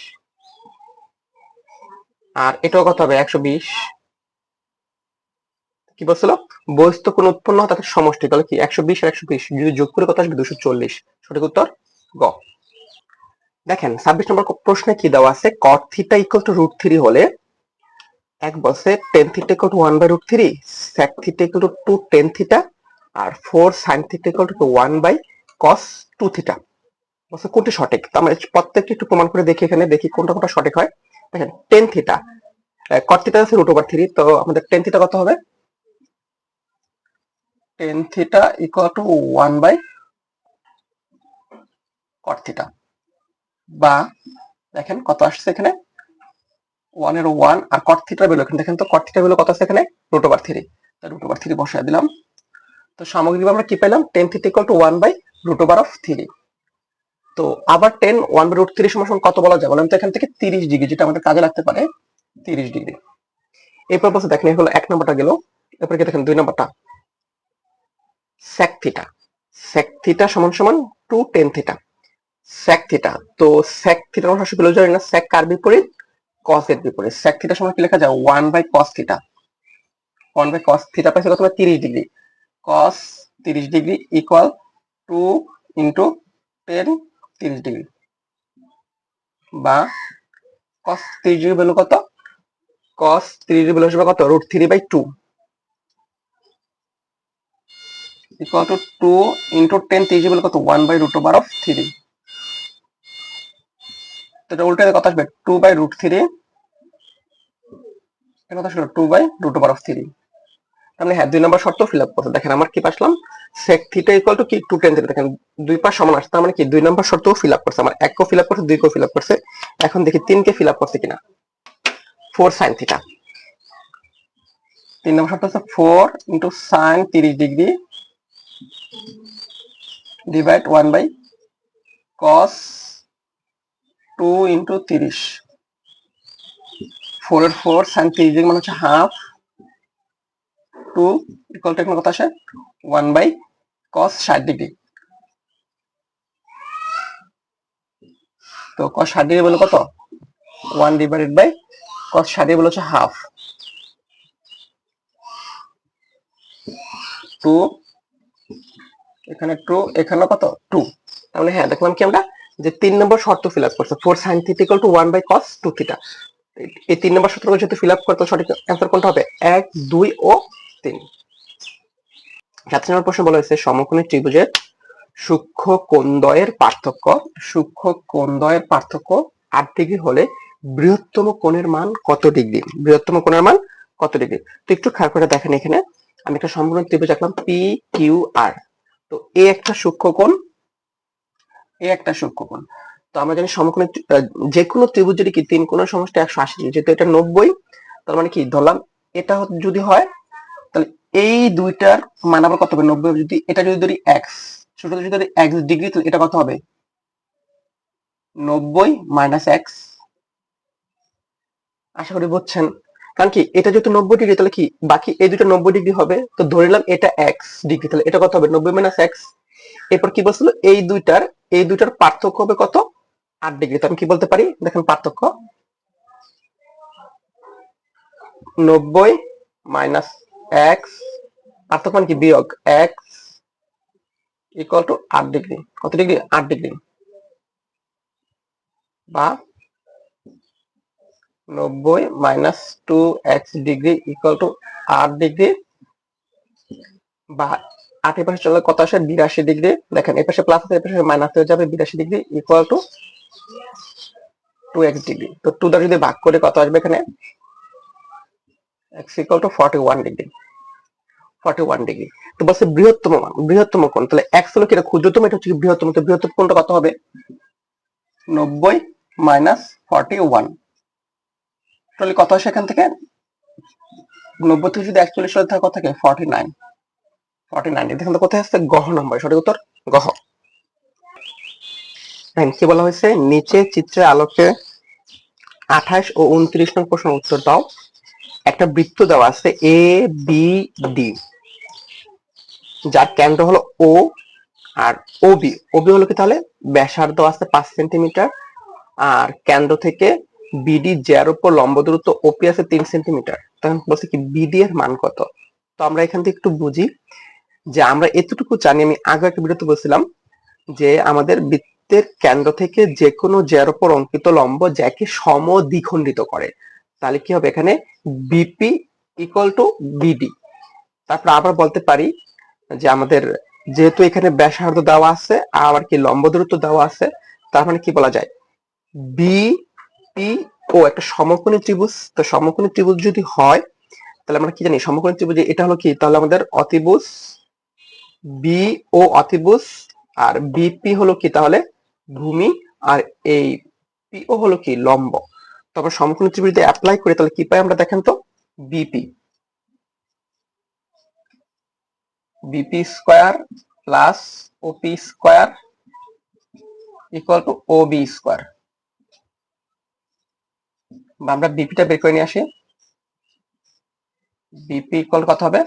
আর এটাও কত হবে 120। কি বলছিল বহিস্থ কোণ উৎপন্ন হয় তাদের সমষ্টি, তাহলে কি 120 আর 120 যদি যোগ করে কত আসবে 240। সঠিক উত্তর গ। দেখেন 26 নম্বর প্রশ্নে কি দেওয়া আছে, cot থিটা ইকুয়াল টু √3 হলে এক বলছে tan theta equal to 1/√3, sec theta equal to 2 tan theta, আর 4 sin theta equal to 1/cos 2 theta. বলছে কোনটি সঠিক। তো আমরা প্রত্যেকটি একটু প্রমাণ করে দেখি, এখানে দেখি কোনটা কোনটা সঠিক হয়। দেখেন tan থিটা, cot থিটা আছে √3, তো আমাদের tan থিটা কত হবে, tan theta equal two 1/cot theta, বা দেখেন কত আসছে এখানে 1 এর 1, আর cot থিটার ভ্যালু এখানে দেখেন তো cot থিটার ভ্যালু কত আছে এখানে √3, তাই √3 বসায় দিলাম। তো সামগ্রিকভাবে আমরা কি পেলাম tan থিটা ইকুয়াল টু 1/√3। তো আবার tan 1/√3 সমান কত বলা যায় বলেন তো, এখান থেকে 30 ডিগ্রি, যেটা আমাদের কাজে লাগতে পারে 30 ডিগ্রি। এরপর বলছে দেখেন হলো 1 নম্বরটা গেল, এরপর কি দেখেন 2 নম্বরটা sec থিটা, sec থিটা সমান সমান 2 tan থিটা, sec থিটা। তো sec থিটা আমরা সরাসরি বলে জানি না, sec কার বিপরীত cos এর বিপরীত, sec থিটা সমান কি লেখা যায় 1/cos থিটা, 1/cos থিটা পাইছে কত 30 degree, cos 30 degree equal 2 into tan 30 degree, বা cos 30 ভ্যালু কত, cos 30 ভ্যালু আসবে কত √3/2 equal to 2 into tan 30 value কত 1/√3। তো এটা উল্টে কত আসবে 2/√3, এর কথা আসলে 2/√3। তাহলে হ্যাঁ 2 নম্বর শর্ত ফিল আপ করতে। দেখেন আমার কি পাসলাম sec থিটা ইকুয়াল টু কি 2 tan থিটা, দেখেন দুই পাশ সমান আসছে, তার মানে কি 2 নম্বর শর্ত ফিল আপ করছে, আমার 1 কেও ফিল আপ করছে 2 কেও ফিল আপ করছে। এখন দেখি 3 কে ফিল আপ করছে কিনা, 4 sin থিটা, 3 নম্বর শর্ত হচ্ছে 4 into sin 30 degree divide 1/cos 2 into 30, 4 এর 4 sin 30 ডিগ্রি মানে হচ্ছে হাফ, 2 ইকুয়াল টু এখানে কত আসে 1/cos 60 ডিগ্রি। তো cos 60 ডিগ্রি বলে কত 1 ডিভাইডেড বাই cos 60 ডিগ্রি বলে হচ্ছে হাফ। টু, এখানে টু, এখানে কত টু। তাহলে হ্যাঁ দেখলাম কি আমরা যে 3 নম্বর শর্ত ফিল আপ করছে 4 sin θ = 1 বাই cos 2 θ। এই 3 নম্বর সূত্র যেহেতু ফিল আপ করতে সঠিক অ্যান্সার কোনটা হবে 1 2 ও 3। 7 নম্বর প্রশ্ন বলা হয়েছে সমকোণী ত্রিভুজের সূক্ষ্ম কোণদ্বয়ের পার্থক্য 8 ডিগ্রি হলে বৃহত্তম কোণের মান কত ডিগ্রি? বৃহত্তম কোণের মান কত ডিগ্রি? তো একটু খেয়াল করে দেখেন, এখানে আমি একটা সমকোণী ত্রিভুজ আঁকলাম পি কিউ আর। তো এ একটা সূক্ষ্মকোণ, তো আমরা জানি সমকোণী যে কোনো ত্রিভুজ যদি কি তিন কোণের সমষ্টি 180 ডিগ্রি, যেহেতু এটা 90, তার মানে কি ধরলাম এটা যদি হয় তাহলে এই দুইটার মান আবার কত হবে 90, যদি এটা যদি ধরি এক্স, ছোটটা যদি ধরি এক্স ডিগ্রি, তাহলে এটা কত হবে 90 মাইনাস এক্স। আশা করি বুঝছেন। কারণ কি এটা যেহেতু 90 ডিগ্রি, তাহলে কি বাকি এই দুটো 90 ডিগ্রি হবে, তো ধরে নিলাম এটা এক্স ডিগ্রি, তাহলে এটা কত হবে 90 মাইনাস এক্স। এরপর কি বলছিল এই দুইটার পার্থক্য হবে কত 8 ডিগ্রি। তো আমি কি বলতে পারি দেখেন পার্থক্য 90 মাইনাস এক্স, পার্থক্য মানে কি বিয়োগ এক্স ইকুয়াল টু 8 ডিগ্রি। কত ডিগ্রি 8 ডিগ্রি, বা 90 minus 2x degree equal two 8 degree, বা 8 এর পাশে চলে কত আসে 82 ডিগ্রি। দেখেন এই পাশে প্লাস আছে এই পাশে মাইনাস হয়ে যাবে 82 degree equal two 2x degree. তো 2 দ্বারা যদি ভাগ করে কত আসবে এখানে x equal to 41 degree. 41 degree. তো বলছে বৃহত্তম মান, বৃহত্তম কোণ, তাহলে x হলো কি এটা ক্ষুদ্রতম, এটা হচ্ছে বৃহত্তম, তো বৃহত্তম কোণটা কত হবে 90 মাইনাস 41। তাহলে কত আসে এখান থেকে 90 থেকে যদি 41 চলে থাকে কত থাকে 49। 49 দেখেন তো কোথায় আসছে গহ নম্বর, সঠিক উত্তর গহ। কি বলা হয়েছে নিচে চিত্রের আলোকে 28 ও 29 নং প্রশ্নের উত্তর দাও। একটা বৃত্ত দেওয়া আছে এ বি ডি, যার কেন্দ্র হলো ও আর ওবি হলো কি তাহলে ব্যাসার্ধ আছে 5 সেন্টিমিটার, আর কেন্দ্র থেকে বিডি যার উপর লম্ব দূরত্ব ওপি আছে 3 সেন্টিমিটার। তখন বলছে কি বিডি এর মান কত? তো আমরা এখান থেকে একটু বুঝি যে আমরা এতটুকু জানি, আমি আগে একটা ভিডিওতে বলছিলাম যে আমাদের বৃত্তের কেন্দ্র থেকে যে কোনো যার উপর অঙ্কিত লম্ব যাকে সমদ্বিখণ্ডিত করে, তাহলে কি হবে এখানে বিপি ইকুয়াল টু বিডি। তারপর আবার বলতে পারি যে আমাদের যেহেতু এখানে ব্যাসার্ধ দেওয়া আছে আবার কি লম্ব দূরত্ব দেওয়া আছে, তার মানে কি বলা যায় বিপি ও একটা সমকোণী ত্রিভুজ। তো সমকোণী ত্রিভুজ যদি হয় তাহলে আমরা কি জানি সমকোণী ত্রিভুজ এটা হলো কি, তাহলে আমাদের অতিভুজ বি ও অতিভুজ, আর বিপি হলো কি তাহলে ভূমি, আর এই পিও হলো কি লম্ব। তারপর সমকোণী ত্রিভুজ যদি অ্যাপ্লাই করি তাহলে কি পাই আমরা দেখেন তো BP BP square plus OP square equal to OB square. বা আমরা বিপিটা বের করে নিয়ে আসি, বিপি ইকুয়াল কত হবে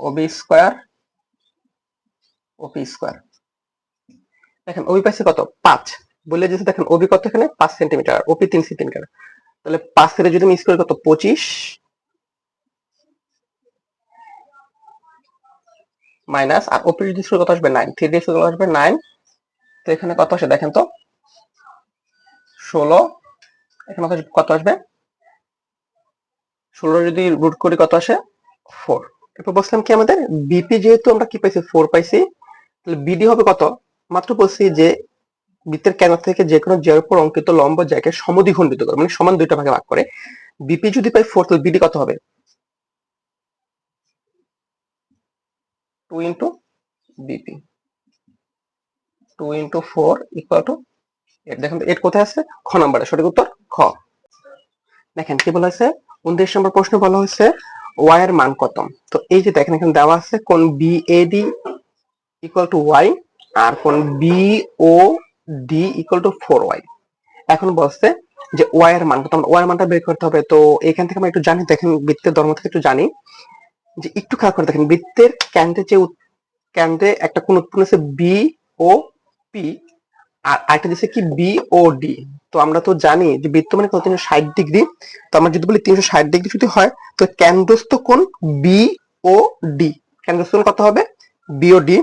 ওবি স্কয়ার ওপি স্কয়ার। দেখেন ওবি পাইছে কত 5 বলে দিয়েছে, দেখেন ওবি কত এখানে 5 সেন্টিমিটার, ওপি 3 সেন্টিমিটার, তাহলে 5 থেকে যদি মিস করি কত 25 মাইনাস, আর ওপি যদি কত আসবে 9, 3 দিয়ে কত আসবে 9, তো এখানে কত আসে দেখেন তো 16, এখানে কত আসবে 16 যদি রুট করি কত আসে 4। এরপর বলছিলাম কি আমাদের বিপি যেহেতু আমরা কি পাইছি 4 পাইছি, তাহলে বিডি হবে কত, মাত্র বলছি যে বৃত্তের কেন্দ্র থেকে যে কোনো যার উপর অঙ্কিত লম্ব যাকে সমদ্বিখণ্ডিত করে মানে সমান দুইটা ভাগে ভাগ করে, বিপি যদি পাই 4 তাহলে বিডি কত হবে 2 into BP, 2 into 4 equal to 8। দেখেন তো 8 কোথায় আছে খ নম্বরে, সঠিক উত্তর খ। দেখেন কি বলা হয়েছে 29 নম্বর প্রশ্ন বলা হয়েছে ওয়াই এর মান কত। তো এই যে দেখেন এখানে দেওয়া আছে কোন বিএডি ইকুয়াল টু ওয়াই আর কোন বিওডি ইকুয়াল টু 4y। এখন বলছে যে ওয়াই এর মান কত, ওয়াই এর মানটা বের করতে হবে। তো এখান থেকে আমরা একটু জানি, দেখেন বৃত্তের ধর্ম থেকে একটু জানি যে একটু খেয়াল করে দেখেন বৃত্তের কেন্দ্রে একটা কোণ উৎপন্ন হচ্ছে বি ও পি, আর আরেকটা দিচ্ছে কি বি ও ডি। তো আমরা তো জানি যে বৃত্ত মানে কত 360 ডিগ্রি। তো আমরা যদি বলি 360 ডিগ্রি যদি হয় তো কেন্দ্রস্থ কোণ বি ও ডি, কেন্দ্রস্থ কোণ কত হবে বিওডি।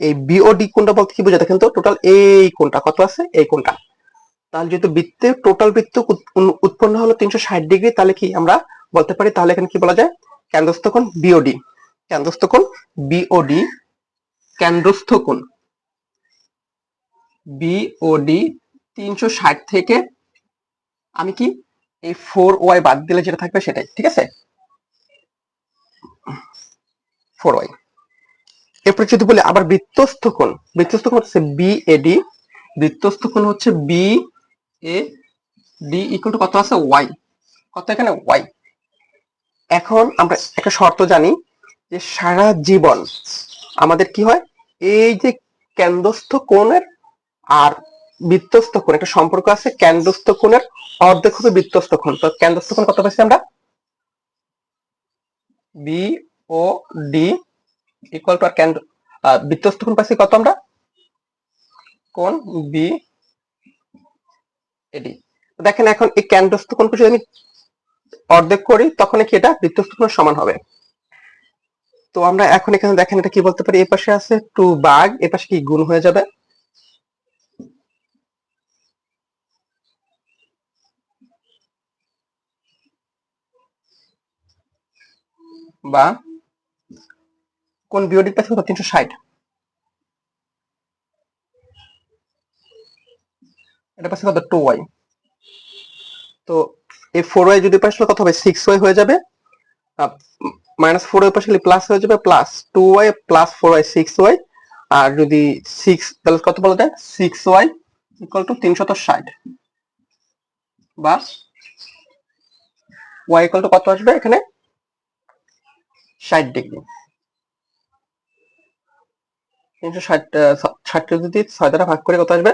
এই বিওডি কোণটা বলতে কি বোঝায় দেখেন তো, টোটাল এই কোণটা কত আছে এই কোণটা। তাহলে যেহেতু বৃত্তে টোটাল বৃত্ত উৎপন্ন হলো 360 ডিগ্রি, তাহলে কি আমরা বলতে পারি, তাহলে এখানে কি বলা যায় কেন্দ্রস্থ কোণ বিওডি, কেন্দ্রস্থ কোণ বিওডি, কেন্দ্রস্থ কোণ বিওডি 360 থেকে আমি কি এই 4y বাদ দিলে যেটা থাকবে সেটাই, ঠিক আছে 4y। এরপর যদি বলি আবার বৃত্তস্থ কোণ, বৃত্তস্থ কোণ হচ্ছে বিএডি, বৃত্তস্থ কোণ হচ্ছে B A D equal to কত আছে y, কত এখানে y। এখন আমরা একটা শর্ত জানি যে সারা জীবন আমাদের কি হয়, এই যে কেন্দ্রস্থ কোণের আর বৃত্তস্থ কোণ একটা সম্পর্ক আছে, কেন্দ্রস্থ কোণের অর্ধেক হবে বৃত্তস্থ কোণ। তো কেন্দ্রস্থ কোণ কত পাইছি আমরা B O D equal to R কেন্দ্র বৃত্তস্থ কোণ পাইছি কত আমরা কোণ বি এডি। দেখেন এখন এই কেন্দ্রস্থ কোণকে যদি আমি অর্ধেক করি তখন কি এটা বৃত্তস্থ কোণের সমান হবে। তো আমরা এখন এখানে দেখেন এটা কি বলতে পারি, এই পাশে আছে 2 ভাগ, এই পাশে কি গুণ হয়ে যাবে, বা কোন বিওডি পাশে কত 360, এটা পাশে কত 2y। তো এই 4y যদি পাশে কত হবে 6y হয়ে যাবে, -4y পাশে প্লাস হয়ে যাবে, plus 2y plus 4y 6y। আর যদি 6 তাহলে কত বলা যায় 6y ইকুয়াল টু 360, বা y ইকুয়াল টু কত আসবে এখানে 60 ডিগ্রি। 360 যদি 6 দ্বারা ভাগ করে কত আসবে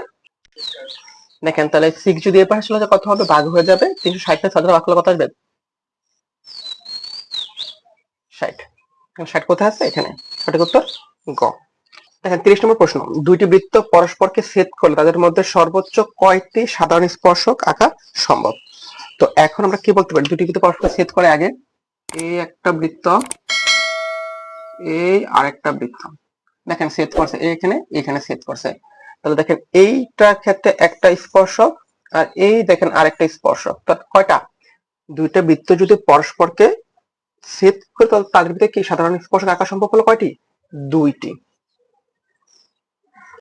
দেখেন, তাহলে 6 যদি এ পাশে চলে যায় কত হবে ভাগ হয়ে যাবে, 360 টা 6 দ্বারা ভাগ করলে কত আসবে 60। 60 কোথায় আছে এখানে, সঠিক উত্তর গ। দেখেন 30 নম্বর প্রশ্ন, দুইটি বৃত্ত পরস্পরকে ছেদ করলে তাদের মধ্যে সর্বোচ্চ কয়টি সাধারণ স্পর্শক আঁকা সম্ভব। তো এখন আমরা কি বলতে পারি, দুটি বৃত্ত পরস্পর ছেদ করে আগে, এই একটা বৃত্ত এই আরেকটা বৃত্ত দেখেন ছেদ করছে, এখানে এখানে ছেদ করছে। তাহলে দেখেন এইটার ক্ষেত্রে একটা স্পর্শক আর এই দেখেন আরেকটা স্পর্শক, কয়টা দুইটা বৃত্ত যদি পরস্পরকে ছেদ করে তাহলে তাদের ভিতরে কি সাধারণ স্পর্শক আঁকা সম্ভব হলো কয়টি দুইটি।